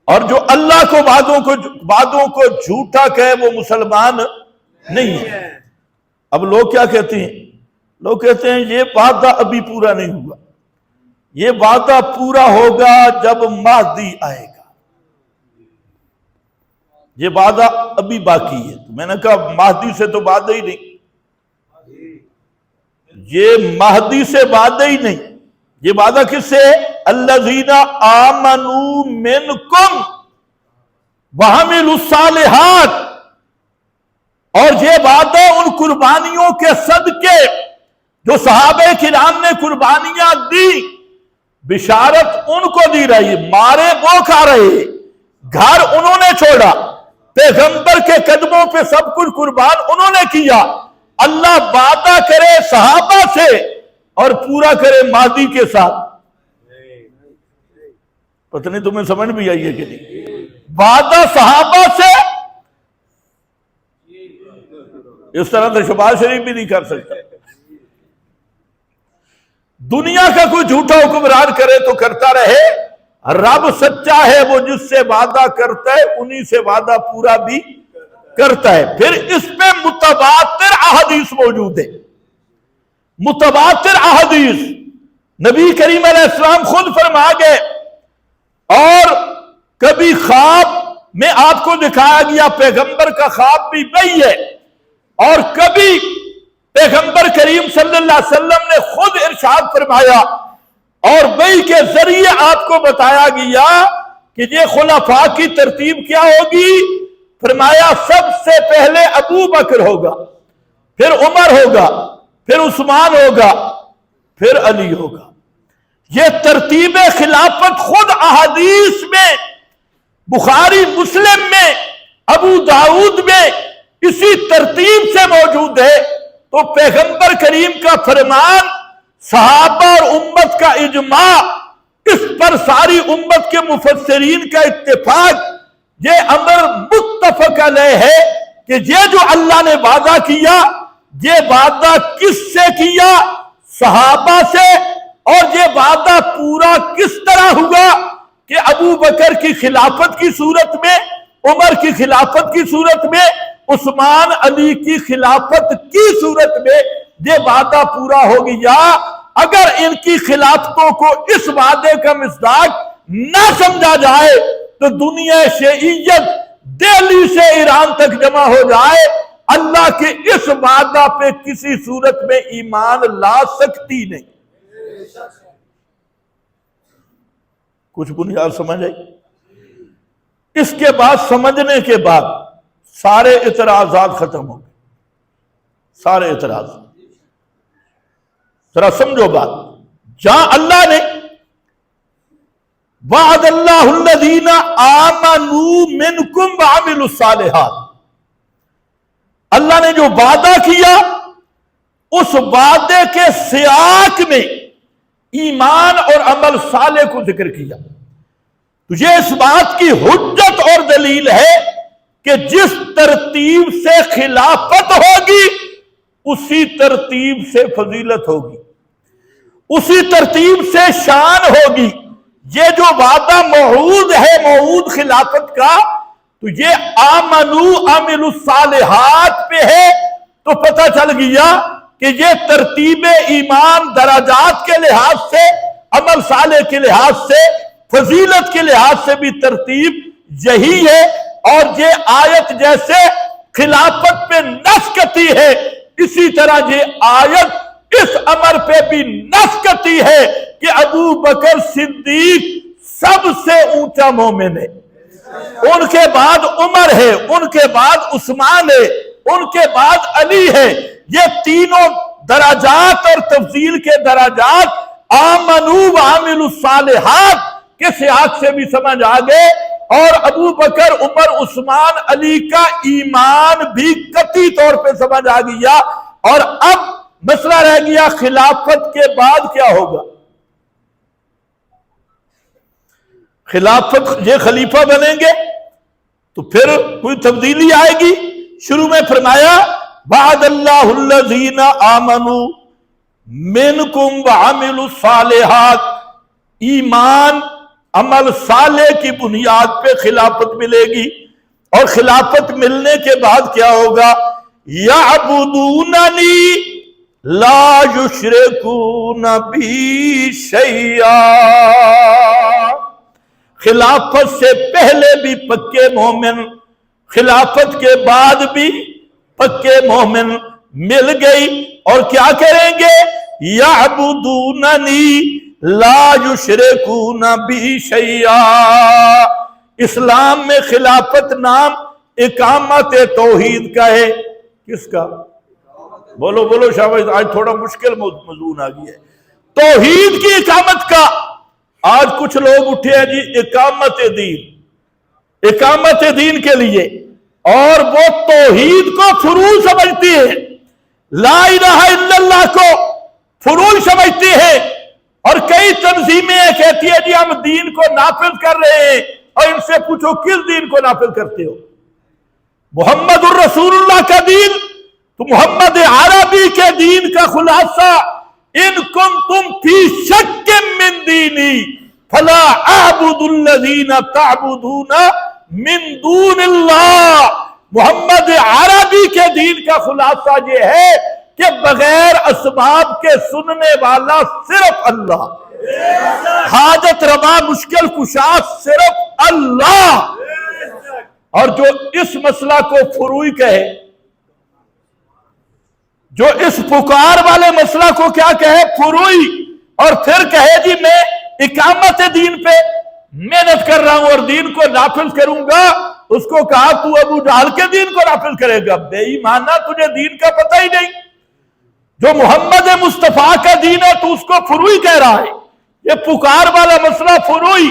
[SPEAKER 1] اور جو اللہ کو وعدوں کو جھوٹا کہے وہ مسلمان نہیں ہے۔ اب لوگ کیا کہتے ہیں؟ لوگ کہتے ہیں یہ وعدہ ابھی پورا نہیں ہوا، یہ وعدہ پورا ہوگا جب مہدی آئے گا، یہ وعدہ ابھی باقی ہے۔ تو میں نے کہا مہدی سے تو وعدہ ہی نہیں، یہ مہدی سے وعدہ ہی نہیں، یہ وعدہ کس سے ہے؟ الذین آمنوا منکم وعملوا الصالحات، اور یہ وعدہ ان قربانیوں کے صدقے جو صحابہ کرام نے قربانیاں دی، بشارت ان کو دی رہی، مارے وہ کھا رہے، گھر انہوں نے چھوڑا، پیغمبر کے قدموں پہ سب کچھ قربان انہوں نے کیا۔ اللہ وعدہ کرے صحابہ سے اور پورا کرے مہدی کے ساتھ۔ پتہ نہیں تمہیں سمجھ بھی آئی ہے کہ نہیں؟ وعدہ صحابہ سے اس طرح تو شباز شریف بھی نہیں کر سکتا۔ دنیا کا کوئی جھوٹا حکمران کرے تو کرتا رہے، رب سچا ہے، وہ جس سے وعدہ کرتا ہے انہی سے وعدہ پورا بھی کرتا ہے۔ پھر اس میں متواتر احادیث موجود ہے، متواتر احادیث نبی کریم علیہ السلام خود فرما گئے، اور کبھی خواب میں آپ کو دکھایا گیا، پیغمبر کا خواب بھی وہی ہے، اور کبھی پیغمبر کریم صلی اللہ علیہ وسلم نے خود ارشاد فرمایا اور وحی کے ذریعے آپ کو بتایا گیا کہ یہ خلفاء کی ترتیب کیا ہوگی۔ فرمایا سب سے پہلے ابو بکر ہوگا، پھر عمر ہوگا، پھر عثمان ہوگا، پھر علی ہوگا۔ یہ ترتیب خلافت خود احادیث میں، بخاری مسلم میں، ابو داؤد میں اسی ترتیب سے موجود ہے۔ تو پیغمبر کریم کا فرمان، صحابہ اور امت کا اجماع، اس پر ساری امت کے مفسرین کا اتفاق، یہ امر متفق علیہ ہے کہ یہ جو اللہ نے وعدہ کیا، یہ وعدہ کس سے کیا؟ صحابہ سے۔ اور یہ وعدہ پورا کس طرح ہوا کہ ابو بکر کی خلافت کی صورت میں، عمر کی خلافت کی صورت میں، عثمان علی کی خلافت کی صورت میں یہ وعدہ پورا ہو گیا۔ اگر ان کی خلافتوں کو اس وعدے کا مصداق نہ سمجھا جائے تو دنیا شیعیت دہلی سے ایران تک جمع ہو جائے، اللہ کے اس وعدہ پہ کسی صورت میں ایمان لا سکتی نہیں۔ کچھ بنیاد سمجھ آئی؟ اس کے بعد سمجھنے کے بعد سارے اعتراضات ختم ہو گئے، سارے اعتراضات۔ ذرا سمجھو بات، جہاں اللہ نے وعد اللہ الذین آمنوا منکم وعملوا الصالحات، اللہ نے جو وعدہ کیا اس وعدے کے سیاق میں ایمان اور عمل صالح کو ذکر کیا، تو یہ اس بات کی حجت اور دلیل ہے کہ جس ترتیب سے خلافت ہوگی اسی ترتیب سے فضیلت ہوگی، اسی ترتیب سے شان ہوگی۔ یہ جو وعدہ موعود ہے، موعود خلافت کا، تو یہ آمنوا عملوا الصالحات پہ ہے، تو پتہ چل گیا کہ یہ ترتیب ایمان درجات کے لحاظ سے، عمل صالح کے لحاظ سے فضیلت کے لحاظ سے بھی ترتیب یہی ہے، اور یہ آیت جیسے خلافت پہ نص کرتی ہے، اسی طرح یہ آیت اس امر پہ بھی نص کرتی ہے کہ ابو بکر صدیق سب سے اونچا مومن ہے، ان کے بعد عمر ہے، ان کے بعد عثمان ہے، ان کے بعد علی ہے۔ یہ تینوں درجات اور تفضیل کے درجات آمنو وعملوا الصالحات کے سیاق سے بھی سمجھ آگے، اور ابو بکر، عمر، عثمان، علی کا ایمان بھی قطعی طور پہ سمجھ آ گیا۔ اور اب مسئلہ رہ گیا خلافت کے بعد کیا ہوگا۔ خلافت، یہ خلیفہ بنیں گے تو پھر کوئی تبدیلی آئے گی۔ شروع میں فرمایا وعد اللہ الذین آمنوا منکم وعملوا الصالحات، ایمان عمل صالح کی بنیاد پہ خلافت ملے گی، اور خلافت ملنے کے بعد کیا ہوگا، یعبدوننی لا یشرکون بی شیئا، خلافت سے پہلے بھی پکے مومن، خلافت کے بعد بھی پکے مومن مل گئی، اور کیا کریں گے، یعبدوننی لا یشرکون بی شیئا۔ اسلام میں خلافت نام اقامت توحید کا ہے، کس کا؟ بولو بولو شاباش، آج تھوڑا مشکل مضمون آ گیا ہے، توحید کی اقامت کا۔ آج کچھ لوگ اٹھے ہیں جی اقامت دین، اقامت دین کے لیے، اور وہ توحید کو فروع سمجھتی ہے، لا الہ الا اللہ کو فروع سمجھتی ہے، اور کئی تنظیمیں کہتی ہیں جی ہم دین کو نافذ کر رہے ہیں، اور ان سے پوچھو کس دین کو نافذ کرتے ہو؟ محمد الرسول اللہ کا دین تو محمد عربی کے دین کا خلاصہ، ان کنتم فی شک من دینی فلا اعبد الذین تعبدون من دون اللہ۔ محمد عربی کے دین کا خلاصہ یہ ہے کہ بغیر اسباب کے سننے والا صرف اللہ، حاجت روا مشکل کشا صرف اللہ، اور جو اس مسئلہ کو فروعی کہے، جو اس پکار والے مسئلہ کو کیا کہے، فروعی، اور پھر کہے جی میں اقامت دین پہ محنت کر رہا ہوں اور دین کو نافذ کروں گا، اس کو کہا تو ابو جہل کے دین کو نافذ کرے گا، بے ایمانہ، تجھے دین کا پتہ ہی نہیں، جو محمد مصطفیٰ کا دین ہے تو اس کو فروعی کہہ رہا ہے۔ یہ پکار والا مسئلہ فروعی،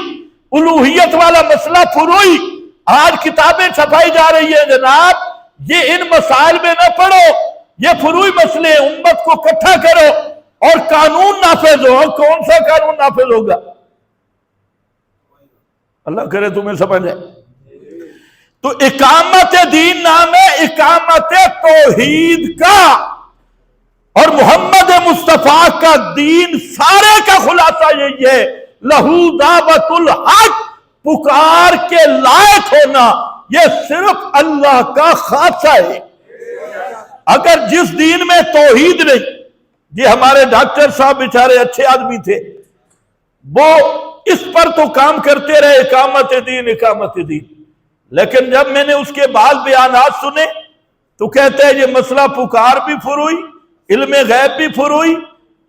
[SPEAKER 1] الوہیت والا مسئلہ فروعی۔ آج کتابیں چھپائی جا رہی ہیں جناب، یہ ان مسائل میں نہ پڑھو، یہ فروعی مسئلے، امت کو اکٹھا کرو اور قانون نافذ ہو۔ کون سا قانون نافذ ہوگا؟ اللہ کرے تمہیں سمجھ آئے۔ تو اقامت دین نام ہے اقامت توحید کا، اور محمد مصطفیٰ کا دین سارے کا خلاصہ یہی ہے، لہو دعوت الحق، پکار کے لائق ہونا، یہ صرف اللہ کا خاصہ ہے۔ اگر جس دین میں توحید نہیں، یہ ہمارے ڈاکٹر صاحب بیچارے اچھے آدمی تھے، وہ اس پر تو کام کرتے رہے، اقامت دین اقامت دین، لیکن جب میں نے اس کے بعد بیانات سنے تو کہتے ہیں یہ مسئلہ پکار بھی فروعی، علم غیب بھی فروعی،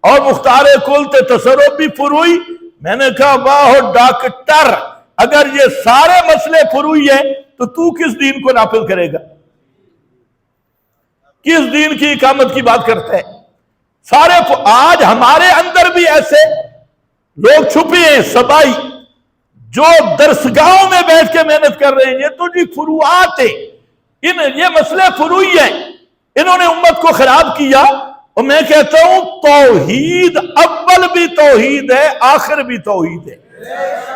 [SPEAKER 1] اور مختار کل تصرف بھی فروعی۔ میں نے کہا واہ ڈاکٹر، اگر یہ سارے مسئلے فروعی ہیں تو کس دین کو نافذ کرے گا؟ کس دین کی اقامت کی بات کرتا ہے؟ سارے آج ہمارے اندر بھی ایسے لوگ چھپے ہیں سبائی، جو درسگاہوں میں بیٹھ کے محنت کر رہے ہیں، یہ تو جی فروعات ہیں، یہ مسئلے فروعی ہیں، انہوں نے امت کو خراب کیا۔ اور میں کہتا ہوں توحید اول بھی توحید ہے، آخر بھی توحید ہے،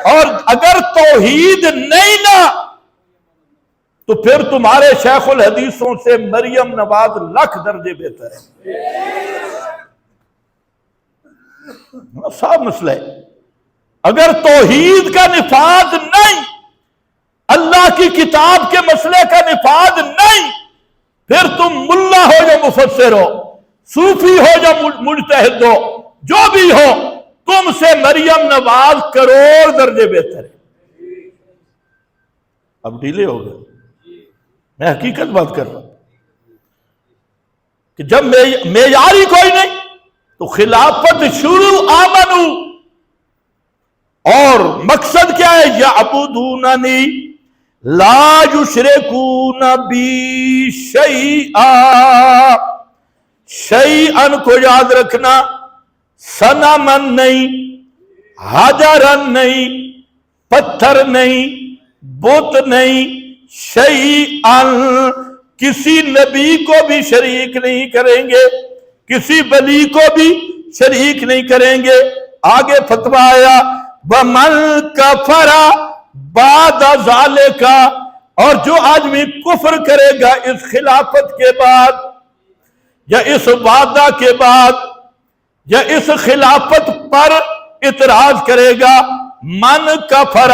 [SPEAKER 1] اور اگر توحید نہیں نا تو پھر تمہارے شیخ الحدیثوں سے مریم نواز لاکھ درجے بہتر ہے۔ صاف مسئلہ ہے، اگر توحید کا نفاذ نہیں، اللہ کی کتاب کے مسئلے کا نفاذ نہیں، پھر تم ملا ہو یا مفسر ہو، صوفی ہو یا مجتہد ہو، جو بھی ہو، تم سے مریم نواز کروڑ درجے بہتر ہے۔ اب ڈھیلے ہو گئے، میں حقیقت بات کر رہا ہوں کہ جب معیار ہی کوئی نہیں تو خلافت شروع آمنو، اور مقصد کیا ہے؟ یعبدوننی لا یشرکون بی شیئا، شیئن کو یاد رکھنا، صنمن نہیں، حجرن نہیں، پتھر نہیں، بت نہیں، شیئن کسی نبی کو بھی شریک نہیں کریں گے، کسی ولی کو بھی شریک نہیں کریں گے۔ آگے فتویٰ آیا وَمَنْ كَفَرَ بَعْدَ ذَلِكَ، اور جو آدمی کفر کرے گا اس خلافت کے بعد یا اس وعدہ کے بعد یا اس خلافت پر اعتراض کرے گا، من کفر،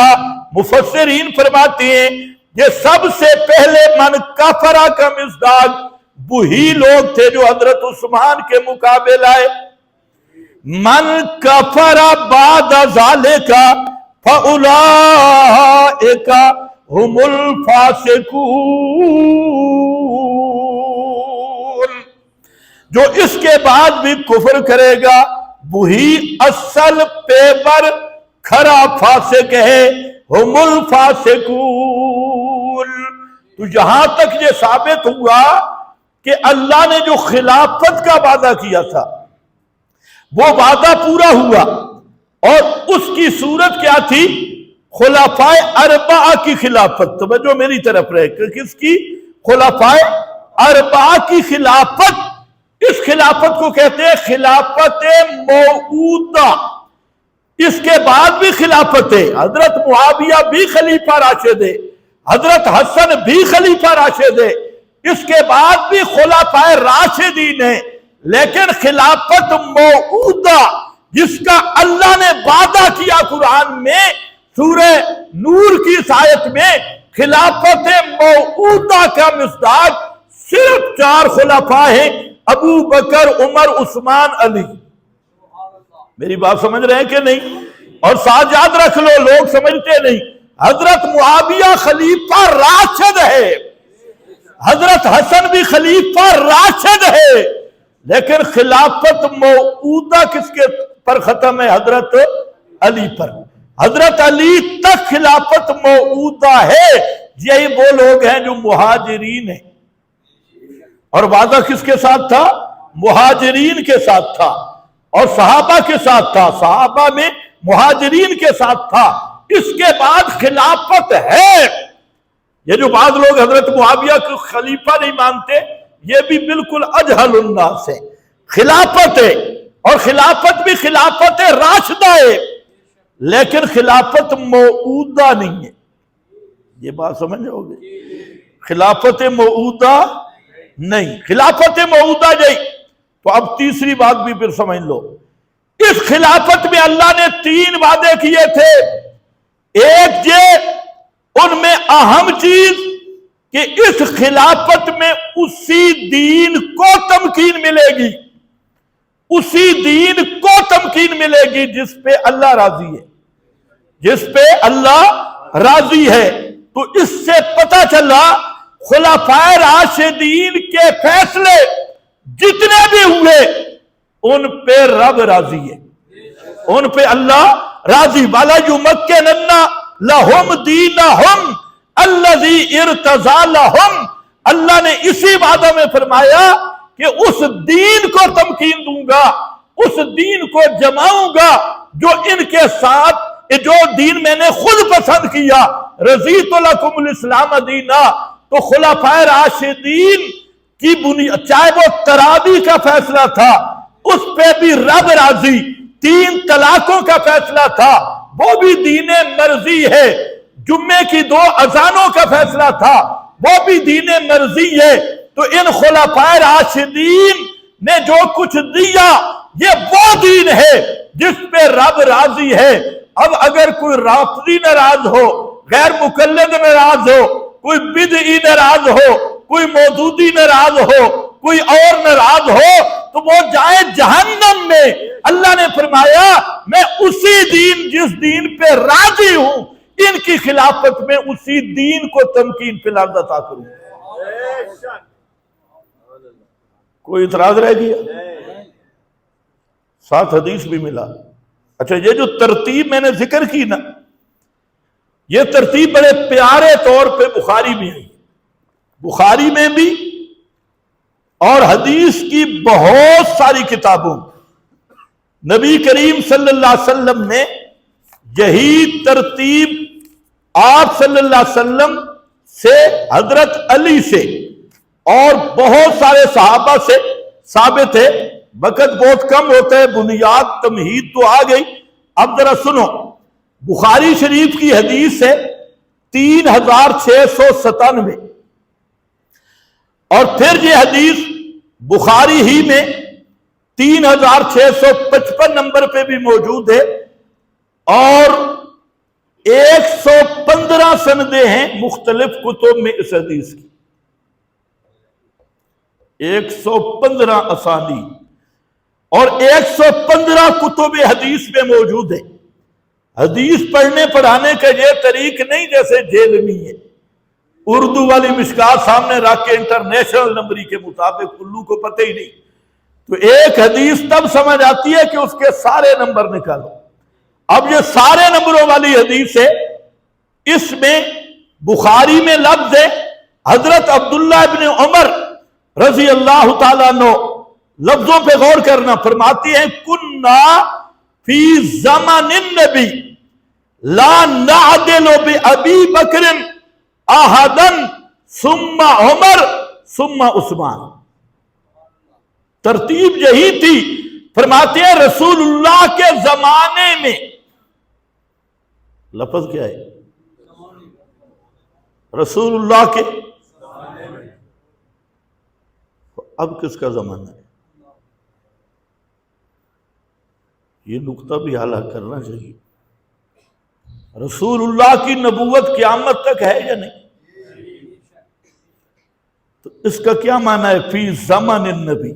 [SPEAKER 1] مفسرین فرماتے ہیں یہ سب سے پہلے من کفر کا مصداق وہی لوگ تھے جو حضرت عثمان کے مقابل آئے۔ من کفر بعد ذالک فاولئک هم الفاسقون، جو اس کے بعد بھی کفر کرے گا وہی اصل پیپر کھرا فاسق ہے، هم الفاسقون۔ تو یہاں تک یہ ثابت ہوا کہ اللہ نے جو خلافت کا وعدہ کیا تھا وہ وعدہ پورا ہوا، اور اس کی صورت کیا تھی؟ خلفائے اربعہ کی خلافت۔ توجہ میری طرف رہے کہ کس کی؟ خلفائے اربعہ کی خلافت۔ اس خلافت کو کہتے ہیں خلافت موعودہ۔ اس کے بعد بھی خلافت ہے، حضرت معاویہ بھی خلیفہ راشد ہے، حضرت حسن بھی خلیفہ راشد ہے، اس کے بعد بھی خلفائے راشدین ہیں، لیکن خلافت موعودہ جس کا اللہ نے وعدہ کیا قرآن میں سورہ نور کی اس آیت میں، خلافت موعودہ کا مصداق صرف 4 خلفاء ہیں، ابو بکر، عمر، عثمان، علی۔ میری بات سمجھ رہے ہیں کہ نہیں؟ اور ساتھ یاد رکھ لو، لوگ سمجھتے نہیں، حضرت معاویہ خلیفہ راشد ہے، حضرت حسن بھی خلیفہ راشد ہے، لیکن خلافت موعودہ کس کے پر ختم ہے؟ حضرت علی پر۔ حضرت علی تک خلافت موعودہ ہے۔ یہی وہ لوگ ہیں جو مہاجرین ہیں، اور وعدہ کس کے ساتھ تھا؟ مہاجرین کے ساتھ تھا، اور صحابہ کے ساتھ تھا، صحابہ میں مہاجرین کے ساتھ تھا۔ اس کے بعد خلافت ہے۔ یہ جو بعض لوگ حضرت معاویہ کو خلیفہ نہیں مانتے، یہ بھی بالکل اجہل الناس ہے۔ خلافت ہے، اور خلافت بھی خلافت راشدہ ہے، لیکن خلافت موعودہ نہیں ہے۔ یہ بات سمجھو گے؟ خلافت موعودہ نہیں، خلافت موعودہ نہیں۔ تو اب تیسری بات بھی پھر سمجھ لو، اس خلافت میں اللہ نے 3 وعدے کیے تھے۔ ایک یہ ان میں اہم چیز کہ اس خلافت میں اسی دین کو تمکین ملے گی، اسی دین کو تمکین ملے گی جس پہ اللہ راضی ہے، جس پہ اللہ راضی ہے۔ تو اس سے پتہ چلا خلفائے راشدین کے فیصلے جتنے بھی ہوئے ان پہ رب راضی ہے، ان پہ اللہ راضی۔ وَلَا يُمَكِّنَنَّ لَهُمْ دِينَهُمْ الَّذِي ارْتَضَىٰ لَهُمْ، اللہ نے اسی وعدہ میں فرمایا کہ اس دین کو تمکین دوں گا، اس دین کو جماؤں گا جو ان کے ساتھ، جو دین میں نے خود پسند کیا، رضیت لکم الاسلام دینا۔ تو خلفائے راشدین کی بنیاد، چاہے وہ تراویح کا فیصلہ تھا اس پہ بھی رب راضی، 3 طلاقوں کا فیصلہ تھا وہ بھی دین مرضی ہے، جمعے کی 2 اذانوں کا فیصلہ تھا وہ بھی دین مرضی ہے۔ تو ان خلفائے راشدین نے جو کچھ دیا یہ وہ دین ہے جس پہ رب راضی ہے۔ اب اگر کوئی رافضی ناراض ہو، غیر مقلد ناراض ہو، کوئی بدعی ناراض ہو، کوئی مودودی ناراض ہو، کوئی اور ناراض ہو تو وہ جائے جہنم میں۔ اللہ نے فرمایا میں اسی دین جس دین پہ راضی ہوں ان کی خلافت میں اسی دین کو تمکین فی الارض عطا کروں۔ کوئی اعتراض رہ گیا؟ ساتھ حدیث بھی ملا۔ اچھا یہ جو ترتیب میں نے ذکر کی نا، یہ ترتیب بڑے پیارے طور پہ بخاری میں آئی، بخاری میں بھی اور حدیث کی بہت ساری کتابوں میں نبی کریم صلی اللہ علیہ وسلم نے یہی ترتیب آپ صلی اللہ علیہ وسلم سے، حضرت علی سے اور بہت سارے صحابہ سے ثابت ہے۔ وقت بہت کم ہوتا ہے، بنیاد تمہید تو آ گئی، اب ذرا سنو۔ بخاری شریف کی حدیث ہے 3697، اور پھر یہ حدیث بخاری ہی میں 3655 نمبر پہ بھی موجود ہے، اور 115 سندیں ہیں مختلف کتب میں اس حدیث کی، 115 اسانی اور 115 کتب حدیث میں موجود ہے۔ حدیث پڑھنے پڑھانے کا یہ طریق نہیں جیسے جیل میں ہے، اردو والی مشکات سامنے رکھ کے انٹرنیشنل نمبری کے مطابق الو کو پتہ ہی نہیں، تو ایک حدیث تب سمجھ آتی ہے کہ اس کے سارے نمبر نکالو۔ اب یہ سارے نمبروں والی حدیث ہے، اس میں بخاری میں لفظ ہے حضرت عبداللہ ابن عمر رضی اللہ تعالیٰ عنہ، لفظوں پہ غور کرنا، فرماتی ہیں کننا فی زمن النبی لا نعدل بأبی بکر احدا ثم عمر ثم عثمان۔ ترتیب یہی تھی، فرماتے ہیں رسول اللہ کے زمانے میں، لفظ کیا ہے؟ رسول اللہ کے، اب کس کا زمانہ ہے؟ یہ نقطہ بھی اعلیٰ کرنا چاہیے۔ رسول اللہ کی نبوت قیامت تک ہے یا نہیں؟ تو اس کا کیا معنی ہے فی زمن النبی؟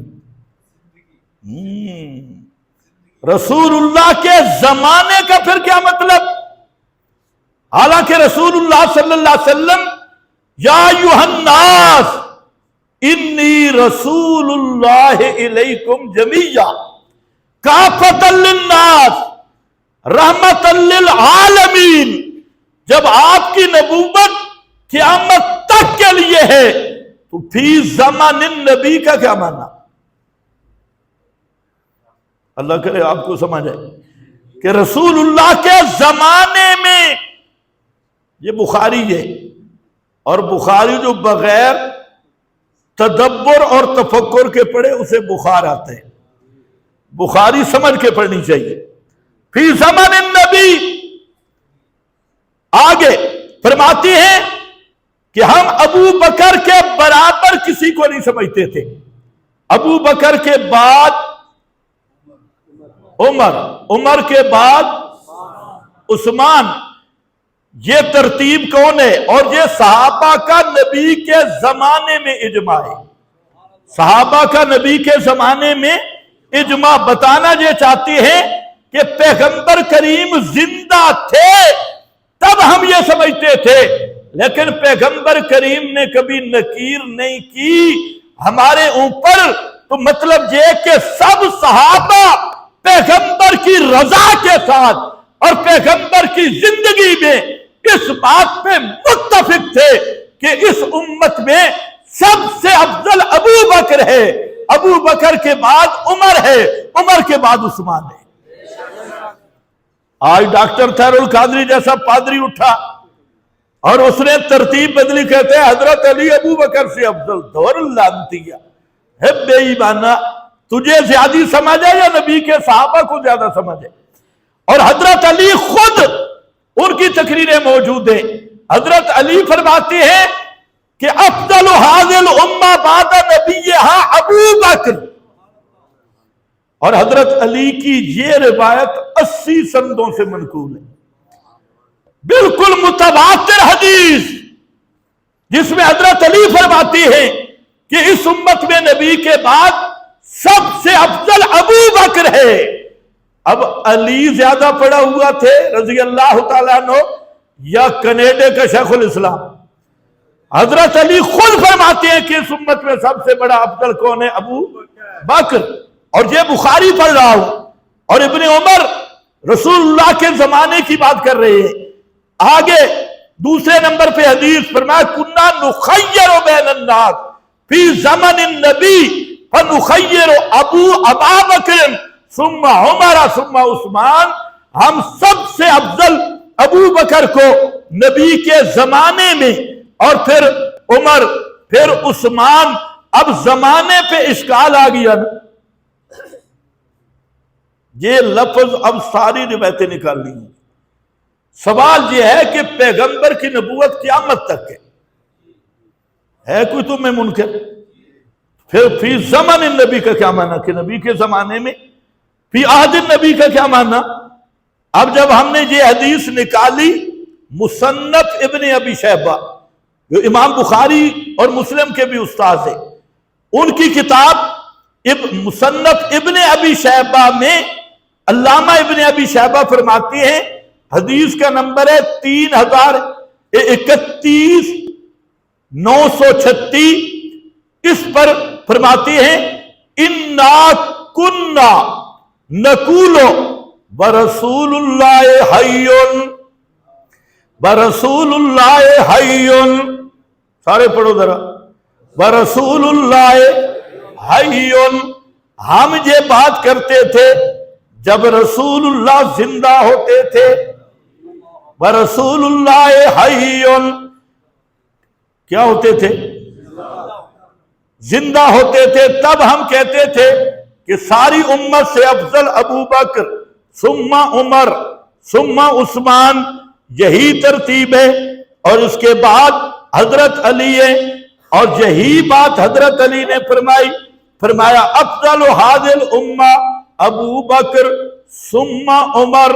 [SPEAKER 1] رسول اللہ کے زمانے کا پھر کیا مطلب؟ حالانکہ رسول اللہ صلی اللہ علیہ وسلم یا ایھا الناس انی رسول اللہ الیکم جمیعا کافۃ للناس رحمت للعالمین، جب آپ کی نبوت قیامت تک کے لیے ہے تو فی زمن النبی کا کیا معنی؟ اللہ کرے آپ کو سمجھ آئے کہ رسول اللہ کے زمانے میں، یہ بخاری ہے، اور بخاری جو بغیر تدبر اور تفکر کے پڑھے اسے بخار آتا ہے، بخاری سمجھ کے پڑھنی چاہیے۔ فی زمن النبی، آگے فرماتی ہیں کہ ہم ابو بکر کے برابر کسی کو نہیں سمجھتے تھے، ابو بکر کے بعد عمر، عمر کے بعد عثمان، یہ ترتیب کون ہے؟ اور یہ صحابہ کا نبی کے زمانے میں اجماع ہے، صحابہ کا نبی کے زمانے میں اجماع۔ بتانا یہ چاہتی ہے کہ پیغمبر کریم زندہ تھے تب ہم یہ سمجھتے تھے، لیکن پیغمبر کریم نے کبھی نکیر نہیں کی ہمارے اوپر، تو مطلب یہ کہ سب صحابہ پیغمبر کی رضا کے ساتھ اور پیغمبر کی زندگی میں اس بات پہ متفق تھے کہ اس امت میں سب سے افضل ابو بکر ہے، ابو بکر کے بعد عمر ہے، عمر کے بعد عثمان ہے۔ آج ڈاکٹر طاہر القادری جیسا پادری اٹھا اور اس نے ترتیب بدلی، کہتے ہیں حضرت علی ابو بکر سے افضل، دور لعنتیہ ہے بے ایمانہ، تجھے زیادہ سمجھ ہے یا نبی کے صحابہ کو زیادہ سمجھ ہے؟ اور حضرت علی خود، ان کی تقریریں موجود ہیں، حضرت علی فرماتے ہیں کہ افضل ھذہ الامہ بعد نبیھا ابو بکر، اور حضرت علی کی یہ روایت 80 سندوں سے منقول ہے، بالکل متواتر حدیث، جس میں حضرت علی فرماتی ہیں کہ اس امت میں نبی کے بعد سب سے افضل ابو بکر ہے۔ اب علی زیادہ پڑا ہوا تھے رضی اللہ تعالیٰ عنہ یا کینیڈا کا شیخ الاسلام؟ حضرت علی خود فرماتے ہیں کہ اس امت میں سب سے بڑا افضل کون ہے؟ ابو بکر۔ اور یہ بخاری پڑھ رہا ہوں اور ابن عمر رسول اللہ کے زمانے کی بات کر رہے ہیں۔ آگے دوسرے نمبر پہ حدیث فرمایا کنا نخیر بین الناس فی زمن النبی فنخیر ابا بکر ثم عمر ثم عثمان، ہم سب سے افضل ابو بکر کو نبی کے زمانے میں اور پھر عمر پھر عثمان۔ اب زمانے پہ اشکال آ گیا نا، یہ لفظ اب ساری روایتیں نکال لی ہیں۔ سوال یہ ہے کہ پیغمبر کی نبوت قیامت تک ہے کوئی تمہیں منکر؟ پھر فی زمن النبی کا کیا معنی کہ نبی کے زمانے میں؟ فی عہد النبی کا کیا معنی؟ اب جب ہم نے یہ حدیث نکالی، مصنف ابن ابی شیبہ جو امام بخاری اور مسلم کے بھی استاد ہیں، ان کی کتاب مصنف ابن ابی شیبہ میں علامہ ابن ابی شیبہ فرماتے ہیں، حدیث کا نمبر ہے 3031 اس پر فرماتے ہیں انا کنا نقول برسول اللہ حی برسول اللہ حی، سارے پڑھو ذرا، برسول اللہ حی، ہم یہ بات کرتے تھے جب رسول اللہ زندہ ہوتے تھے، برسول اللہ حی، کیا ہوتے تھے؟ زندہ ہوتے تھے، تب ہم کہتے تھے کہ ساری امت سے افضل ابو بکر ثم عمر ثم عثمان، یہی ترتیب ہے، اور اس کے بعد حضرت علی ہے، اور یہی بات حضرت علی نے فرمایا افضل هذه الامہ ابو بکر ثم عمر۔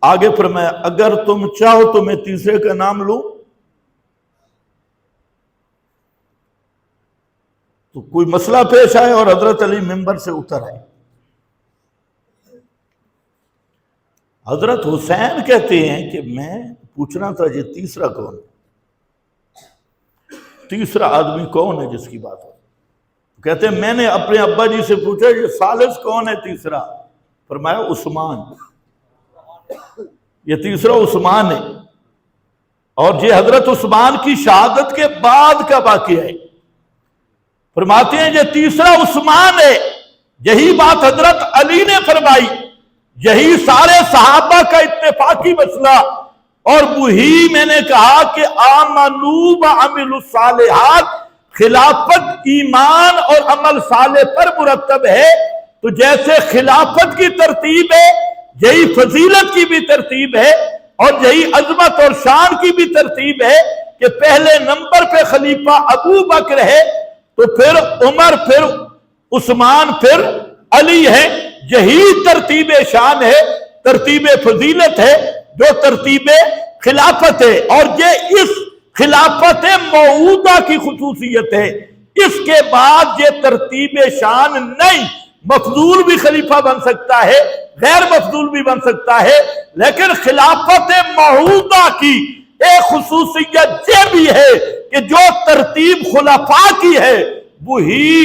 [SPEAKER 1] آگے فرمایا اگر تم چاہو تو میں تیسرے کا نام لوں، تو کوئی مسئلہ پیش آئے اور حضرت علی ممبر سے اتر آئے۔ حضرت حسین کہتے ہیں کہ میں پوچھنا تھا یہ تیسرا کون ہے؟ تیسرا آدمی کون ہے جس کی بات ہو؟ کہتے ہیں میں نے اپنے ابا جی سے پوچھا یہ ثالث کون ہے تیسرا؟ فرمایا عثمان، یہ تیسرا عثمان ہے، اور یہ حضرت عثمان کی شہادت کے بعد کا واقعہ ہے۔ فرماتے ہیں یہ تیسرا عثمان ہے، یہی بات حضرت علی نے فرمائی، یہی سارے صحابہ کا اتفاقی مسئلہ، اور وہی میں نے کہا کہ آمنوا وعملوا الصالحات، خلافت ایمان اور عمل صالح پر مرتب ہے، تو جیسے خلافت کی ترتیب ہے یہی فضیلت کی بھی ترتیب ہے، اور یہی عظمت اور شان کی بھی ترتیب ہے کہ پہلے نمبر پہ خلیفہ ابو بکر ہے، تو پھر عمر، پھر عثمان، پھر علی ہے۔ یہی ترتیب شان ہے، ترتیب فضیلت ہے، جو ترتیب خلافت ہے، اور یہ اس خلافت موعودہ کی خصوصیت ہے۔ اس کے بعد یہ ترتیب شان نہیں، مفضول بھی خلیفہ بن سکتا ہے، غیر مفضول بھی بن سکتا ہے، لیکن خلافت موعودہ کی ایک خصوصیت یہ بھی ہے کہ جو ترتیب خلفاء کی ہے وہی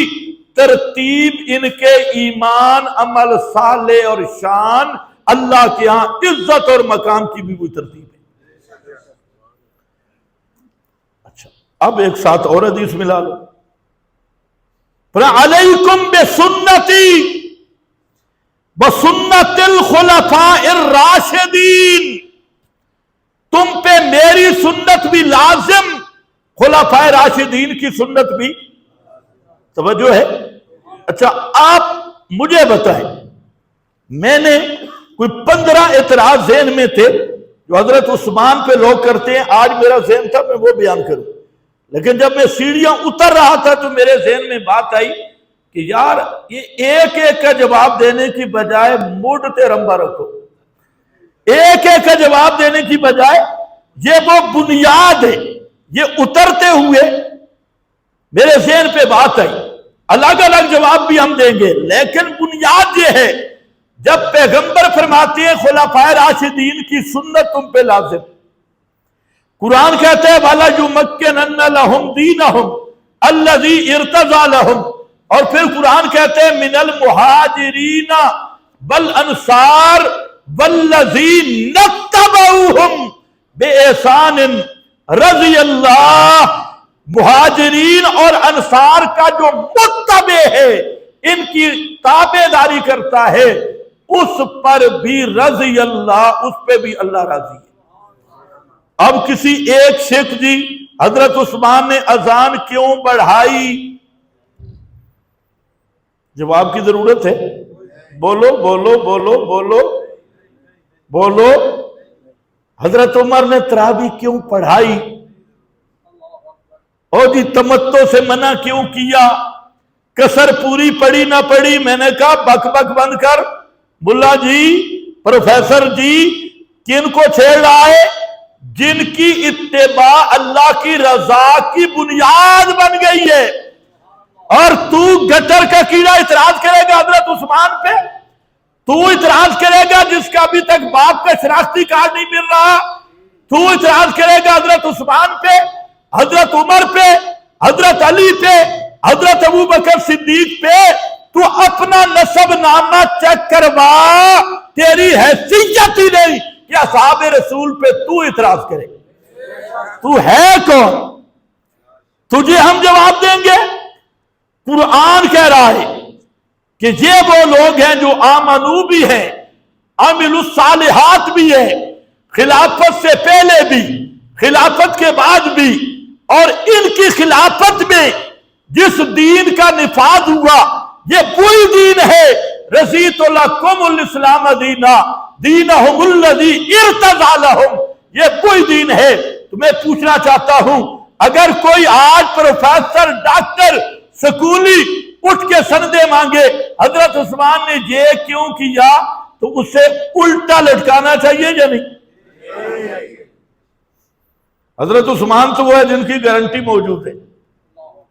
[SPEAKER 1] ترتیب ان کے ایمان، عمل صالح اور شان، اللہ کے ہاں عزت اور مقام کی بھی وہی ترتیب ہے۔ اچھا اب ایک ساتھ اور حدیث ملا لو، علیکم بسنتی وسنت الخلفاء الراشدین، تم پہ میری سنت بھی لازم، خلفاء راشدین کی سنت بھی، توجہ ہے؟ اچھا آپ مجھے بتائیں، میں نے کوئی 15 اعتراض ذہن میں تھے جو حضرت عثمان پہ لوگ کرتے ہیں، آج میرا ذہن تھا میں وہ بیان کروں، لیکن جب میں سیڑھیاں اتر رہا تھا تو میرے ذہن میں بات آئی کہ یار یہ ایک ایک کا جواب دینے کی بجائے موڑتے رمبا رکھو، ایک ایک کا جواب دینے کی بجائے یہ وہ بنیاد ہے، یہ اترتے ہوئے میرے ذہن پہ بات آئی، الگ الگ جواب بھی ہم دیں گے، لیکن بنیاد یہ ہے جب پیغمبر فرماتے ہیں خلفائے راشدین کی سنت تم پہ لازم، قرآن کہتا ہے وَلَا يُمَكِّنَنَّ لَهُمْ دِينَهُمْ الَّذِي ارْتَضَىٰ لَهُمْ، اور پھر قرآن کہتے ہیں مِنَ الْمُهَاجِرِينَ وَالْأَنصَارِ وَالَّذِينَ اتَّبَعُوهُمْ بِإِحْسَانٍ رضی اللہ، مہاجرین اور انصار کا جو متبع ہے، ان کی تابع داری کرتا ہے، اس پر بھی رضی اللہ، اس پہ بھی اللہ راضی ہے۔ اب کسی ایک شیخ جی حضرت عثمان نے اذان کیوں بڑھائی، جواب کی ضرورت ہے؟ بولو بولو بولو بولو بولو۔ حضرت عمر نے تراویح کیوں پڑھائی، اور جی تمتع سے منع کیوں کیا، کسر پوری پڑی نہ پڑی؟ میں نے کہا بک بک بند کر، ملا جی پروفیسر جی کن کو چھیڑ رہا ہے؟ جن کی اتباع اللہ کی رضا کی بنیاد بن گئی ہے، اور تو گٹر کا کیڑا اعتراض کرے گا حضرت عثمان پہ؟ تو اعتراض کرے گا جس کا ابھی تک باپ کا شناختی کارڈ نہیں مل رہا؟ تو اعتراض کرے گا حضرت عثمان پہ، حضرت عمر پہ، حضرت علی پہ، حضرت ابوبکر صدیق پہ؟ تو اپنا نسب نامہ چیک کروا، تیری حیثیت ہی نہیں کہ اصحاب رسول پہ تو اعتراض کرے۔ تو ہے کون؟ تجھے ہم جواب دیں گے۔ قرآن کہہ رہا ہے کہ یہ وہ لوگ ہیں جو آمنو بھی ہیں، عامل الصالحات بھی ہیں، خلافت سے پہلے بھی، خلافت کے بعد بھی، اور ان کی خلافت میں جس دین کا نفاذ ہوا یہ وہی دین ہے، رضیت لکم الاسلام دینا دینہم الذی ارتضی لہم، یہ وہی دین ہے۔ تو میں پوچھنا چاہتا ہوں، اگر کوئی آج پروفیسر، ڈاکٹر، سکولی اٹھ کے سندے مانگے حضرت عثمان نے یہ کیوں کیا، تو اسے الٹا لٹکانا چاہیے یا نہیں؟ حضرت عثمان تو وہ ہے جن کی گارنٹی موجود ہے،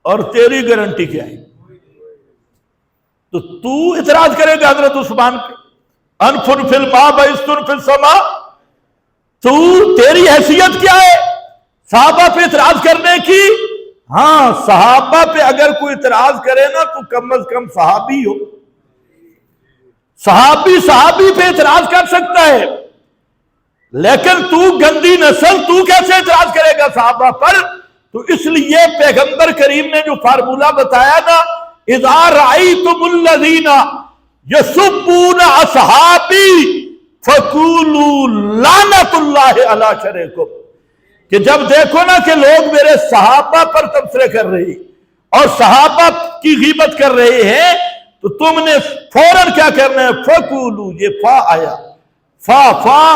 [SPEAKER 1] اور تیری گارنٹی کیا ہے؟ تو اعتراض کرے گا حضرت عثمان پہ؟ انفن فی الماء بعثتن فی السماء، تیری حیثیت کیا ہے صحابہ پہ اعتراض کرنے کی؟ ہاں، صحابہ پہ اگر کوئی اعتراض کرے نا تو کم از کم صحابی ہو، صحابی پہ اعتراض کر سکتا ہے، لیکن تو گندی نسل، تو کیسے اعتراض کرے گا صحابہ پر؟ تو اس لیے پیغمبر کریم نے جو فارمولہ بتایا نا، اذا رأیتم الذین یسبون اصحابی فقولوا لعنت اللہ علی شرکم، کہ جب دیکھو نا کہ لوگ میرے صحابہ پر تبصرے کر رہے ہیں اور صحابہ کی غیبت کر رہے ہیں، تو تم نے فوراً کیا کرنا ہے؟ فقولوا، یہ فا آیا، فا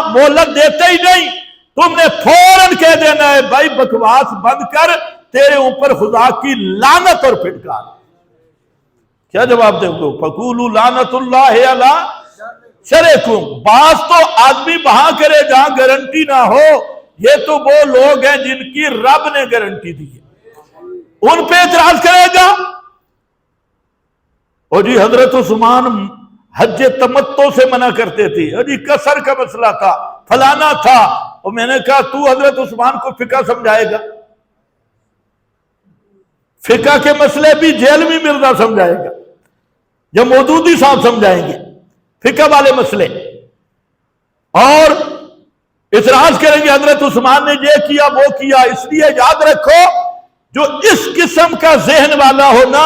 [SPEAKER 1] مہلت دیتے ہی نہیں، تم نے فوراً کہہ دینا ہے بھائی بکواس بند کر، تیرے اوپر خدا کی لعنت اور پھٹکار۔ کیا جواب دیں گے؟ فقولوا لعنت اللہ علی شرکم۔ بعض تو آدمی وہاں کرے جہاں گارنٹی نہ ہو، یہ تو وہ لوگ ہیں جن کی رب نے گارنٹی دی ہے، ان پہ اعتراض کرے گا۔ اور جی حضرت عثمان حج تمتع سے منع کرتے تھے، اور جی کسر کا مسئلہ تھا، فلانا تھا، اور میں نے کہا تو حضرت عثمان کو فقہ سمجھائے گا؟ فقہ کے مسئلے بھی جیلوی مرزا سمجھائے گا یا مودودی صاحب سمجھائیں گے، فقہ والے مسئلے؟ اور اعتراض کریں گے حضرت عثمان نے یہ کیا وہ کیا۔ اس لیے یاد رکھو، جو اس قسم کا ذہن والا ہونا،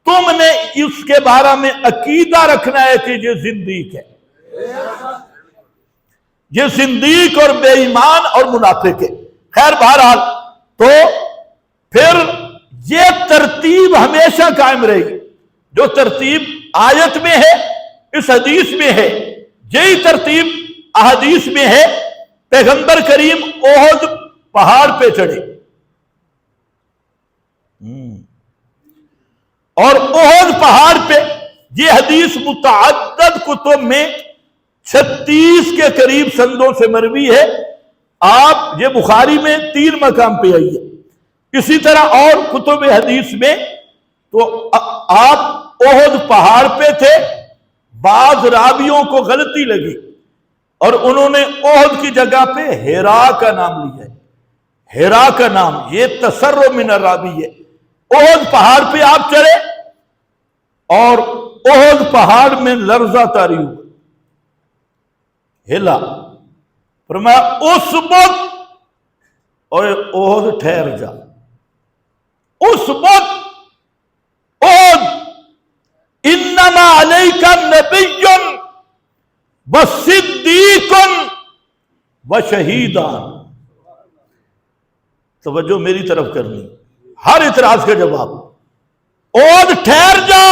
[SPEAKER 1] تم نے اس کے بارے میں عقیدہ رکھنا ہے کہ یہ زندیق ہے، یہ زندیق اور بے ایمان اور منافق ہے۔ خیر بہرحال، تو پھر یہ ترتیب ہمیشہ قائم رہے گی، جو ترتیب آیت میں ہے، اس حدیث میں ہے، یہی ترتیب احادیث میں ہے۔ پیغمبر کریم احد پہاڑ پہ چڑھے، اور احد پہاڑ پہ، یہ حدیث متعدد کتب میں 36 کے قریب سندوں سے مروی ہے۔ آپ یہ بخاری میں 3 مقام پہ آئی ہے، کسی طرح اور کتب حدیث میں تو آپ احد پہاڑ پہ تھے، بعض راویوں کو غلطی لگی اور انہوں نے احد کی جگہ پہ ہیرا کا نام لیا ہے۔ ہیرا کا نام یہ تسرع من الراوی ہے۔ احد پہاڑ پہ آپ چڑھے اور احد پہاڑ میں لرزہ طاری ہوا، ہلا، فرمایا اس وقت اور احد ٹھہر جا، اس وقت احد انما علیک نبی و صدیق و شہیدان۔ توجہ میری طرف کرنی، ہر اعتراض کا جواب۔ احد ٹھہر جا،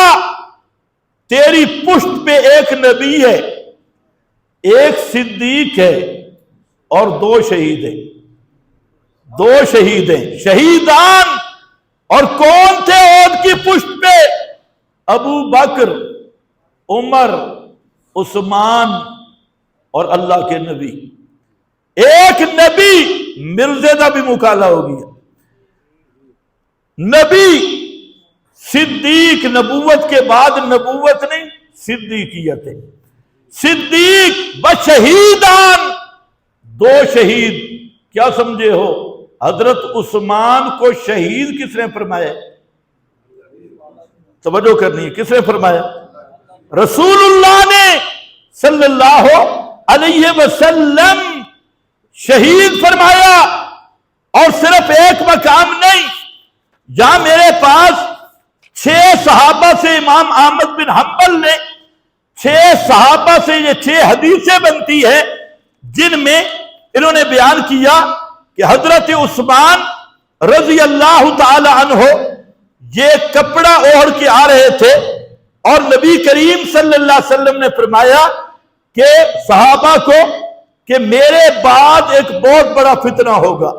[SPEAKER 1] تیری پشت پہ ایک نبی ہے، ایک صدیق ہے اور 2 شہید ہیں، 2 شہید ہیں، شہیدان۔ اور کون تھے احد کی پشت پہ؟ ابو بکر، عمر، عثمان اور اللہ کے نبی۔ ایک نبی، مرزے کا بھی مکالہ ہو گیا، نبی صدیق، نبوت کے بعد نبوت نہیں، صدیقیت ہے، صدیق و شہیدان، 2 شہید۔ کیا سمجھے ہو؟ حضرت عثمان کو شہید کس نے فرمایا؟ توجہ کرنی ہے، کس نے فرمایا؟ رسول اللہ نے صلی اللہ علیہ وسلم شہید فرمایا۔ اور صرف ایک مقام نہیں، جہاں میرے پاس 6 صحابہ سے امام احمد بن حنبل نے 6 صحابہ سے یہ 6 حدیثیں بنتی ہے جن میں انہوں نے بیان کیا کہ حضرت عثمان رضی اللہ تعالی عنہ یہ کپڑا اوڑھ کے آ رہے تھے اور نبی کریم صلی اللہ علیہ وسلم نے فرمایا کہ صحابہ کو کہ میرے بعد ایک بہت بڑا فتنہ ہوگا۔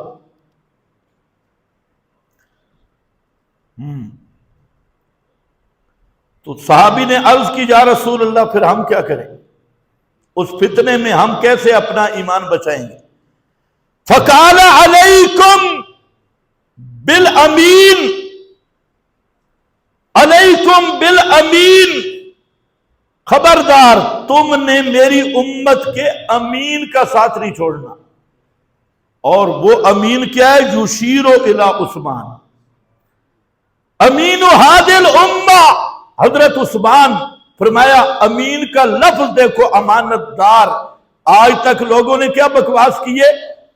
[SPEAKER 1] تو صحابی نے عرض کی یا رسول اللہ پھر ہم کیا کریں؟ اس فتنے میں ہم کیسے اپنا ایمان بچائیں گے؟ فَقَالَ عَلَيْكُمْ بِالْأَمِينِ، عَلَيْكُمْ بِالْأَمِينِ، خبردار تم نے میری امت کے امین کا ساتھ نہیں چھوڑنا۔ اور وہ امین کیا ہے؟ یشیر الی عثمان، امین هذه الامہ، حضرت عثمان۔ فرمایا امین کا لفظ دیکھو، امانت دار۔ آج تک لوگوں نے کیا بکواس کیے؟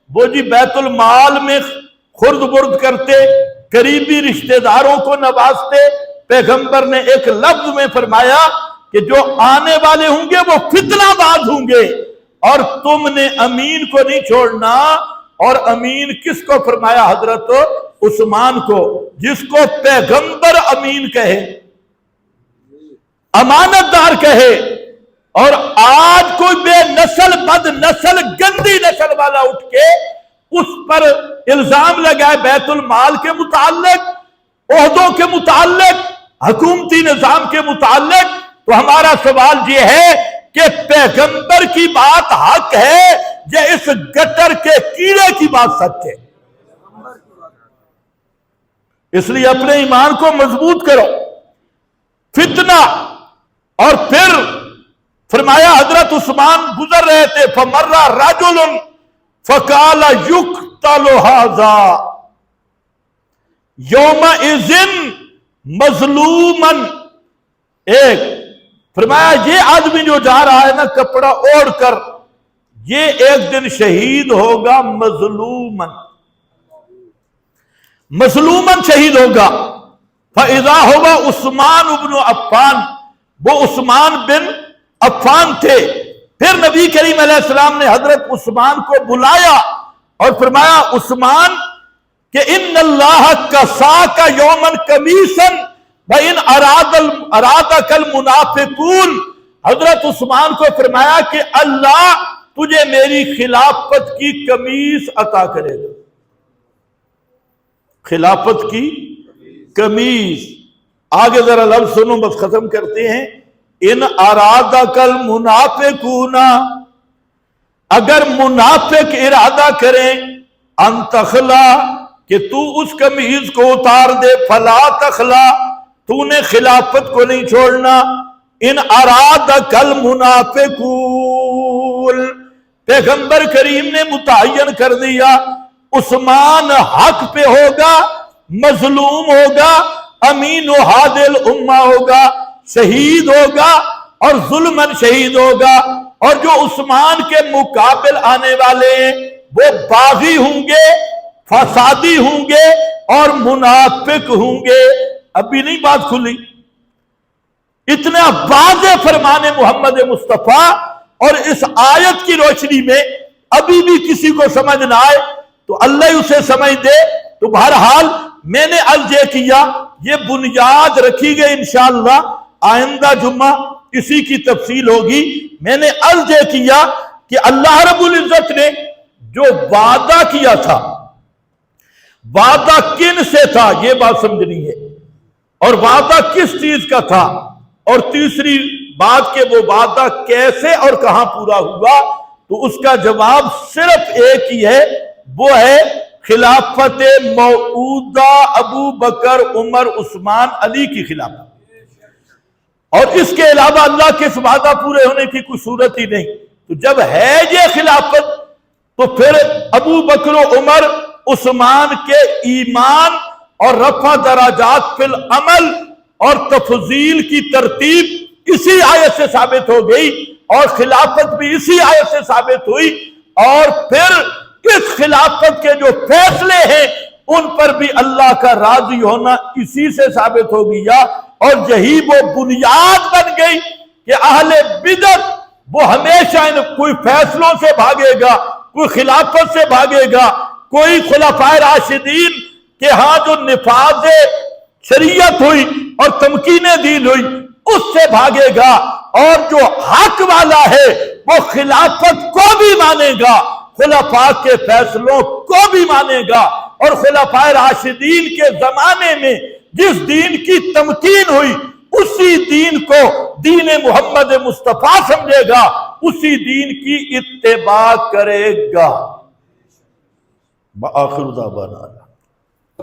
[SPEAKER 1] وہ جی بیت المال میں خرد برد کرتے، قریبی رشتہ داروں کو نوازتے۔ پیغمبر نے ایک لفظ میں فرمایا کہ جو آنے والے ہوں گے وہ فتنہ باز ہوں گے، اور تم نے امین کو نہیں چھوڑنا۔ اور امین کس کو فرمایا؟ حضرت عثمان کو، جس کو پیغمبر امین کہے، امانت دار کہے۔ اور آج کوئی بے نسل، بد نسل، گندی نسل والا اٹھ کے اس پر الزام لگائے بیت المال کے متعلق، عہدوں کے متعلق، حکومتی نظام کے متعلق، تو ہمارا سوال یہ ہے کہ پیغمبر کی بات حق ہے یا اس گٹر کے کیڑے کی بات سچ ہے؟ اس لیے اپنے ایمان کو مضبوط کرو۔ فتنہ، اور پھر فرمایا حضرت عثمان گزر رہے تھے، فَمَرَّ رَجُلٌ فَقَالَ يُقْتَلُ هَذَا يَوْمَئِذٍ مَظْلُومًا، ایک فرمایا یہ آدمی جو جا رہا ہے نا کپڑا اوڑھ کر، یہ ایک دن شہید ہوگا، مظلومًا، مظلومًا شہید ہوگا۔ فَإِذَا هُوَ عثمان بن عفان، وہ عثمان بن عفان تھے۔ پھر نبی کریم علیہ السلام نے حضرت عثمان کو بلایا اور فرمایا عثمان کہ ان اللہ کساک یوما قمیصا وان ارادک المنافقون، حضرت عثمان کو فرمایا کہ اللہ تجھے میری خلافت کی قمیص عطا کرے گا، خلافت کی قمیص۔ آگے ذرا لفظ سنو، بس ختم کرتے ہیں۔ ان ارادک المنافقون، اگر منافق ارادہ کریں، ان تخلا، کہ تو اس قمیض کو اتار دے، فلا تخلا، تو نے خلافت کو نہیں چھوڑنا، ان ارادک المنافقون، پیغمبر کریم نے متعین کر دیا عثمان حق پہ ہوگا، مظلوم ہوگا، امین و حادل امہ ہوگا، شہید ہوگا اور ظلمن شہید ہوگا، اور جو عثمان کے مقابل آنے والے ہیں وہ باغی ہوں گے، فسادی ہوں گے اور منافق ہوں گے۔ ابھی نہیں بات کھلی، اتنا واضح فرمان محمد مصطفیٰ، اور اس آیت کی روشنی میں ابھی بھی کسی کو سمجھ نہ آئے تو اللہ ہی اسے سمجھ دے۔ تو بہرحال میں نے عرض یہ کیا، یہ بنیاد رکھی گئی، انشاءاللہ آئندہ جمعہ اسی کی تفصیل ہوگی۔ میں نے عرض یہ کیا کہ اللہ رب العزت نے جو وعدہ کیا تھا، وعدہ کن سے تھا یہ بات سمجھنی ہے، اور وعدہ کس چیز کا تھا، اور تیسری بات کہ وہ وعدہ کیسے اور کہاں پورا ہوا، تو اس کا جواب صرف ایک ہی ہے، وہ ہے خلافت موعودہ ابو بکر عمر عثمان علی کی خلافت، اور اس کے علاوہ اللہ کے اس وعدہ پورے ہونے کی کوئی صورت ہی نہیں۔ تو جب ہے یہ خلافت تو پھر ابو بکر و عمر عثمان کے ایمان اور رفع درجات فی العمل اور تفضیل کی ترتیب اسی آیت سے ثابت ہو گئی، اور خلافت بھی اسی آیت سے ثابت ہوئی، اور پھر اس خلافت کے جو فیصلے ہیں ان پر بھی اللہ کا راضی ہونا اسی سے ثابت ہو گیا، اور یہی وہ بنیاد بن گئی کہ اہل بدعت وہ ہمیشہ کوئی فیصلوں سے بھاگے گا، کوئی خلافت سے بھاگے گا، کوئی خلفائے راشدین کہ ہاں جو نفاذ شریعت ہوئی اور تمکین دین ہوئی اس سے بھاگے گا، اور جو حق والا ہے وہ خلافت کو بھی مانے گا، خلفاء کے فیصلوں کو بھی مانے گا، اور خلفائے راشدین کے زمانے میں جس دین کی تمکین ہوئی اسی دین کو دین محمد مصطفیٰ سمجھے گا، اسی دین کی اتباع کرے گا۔ بآخر دعوانا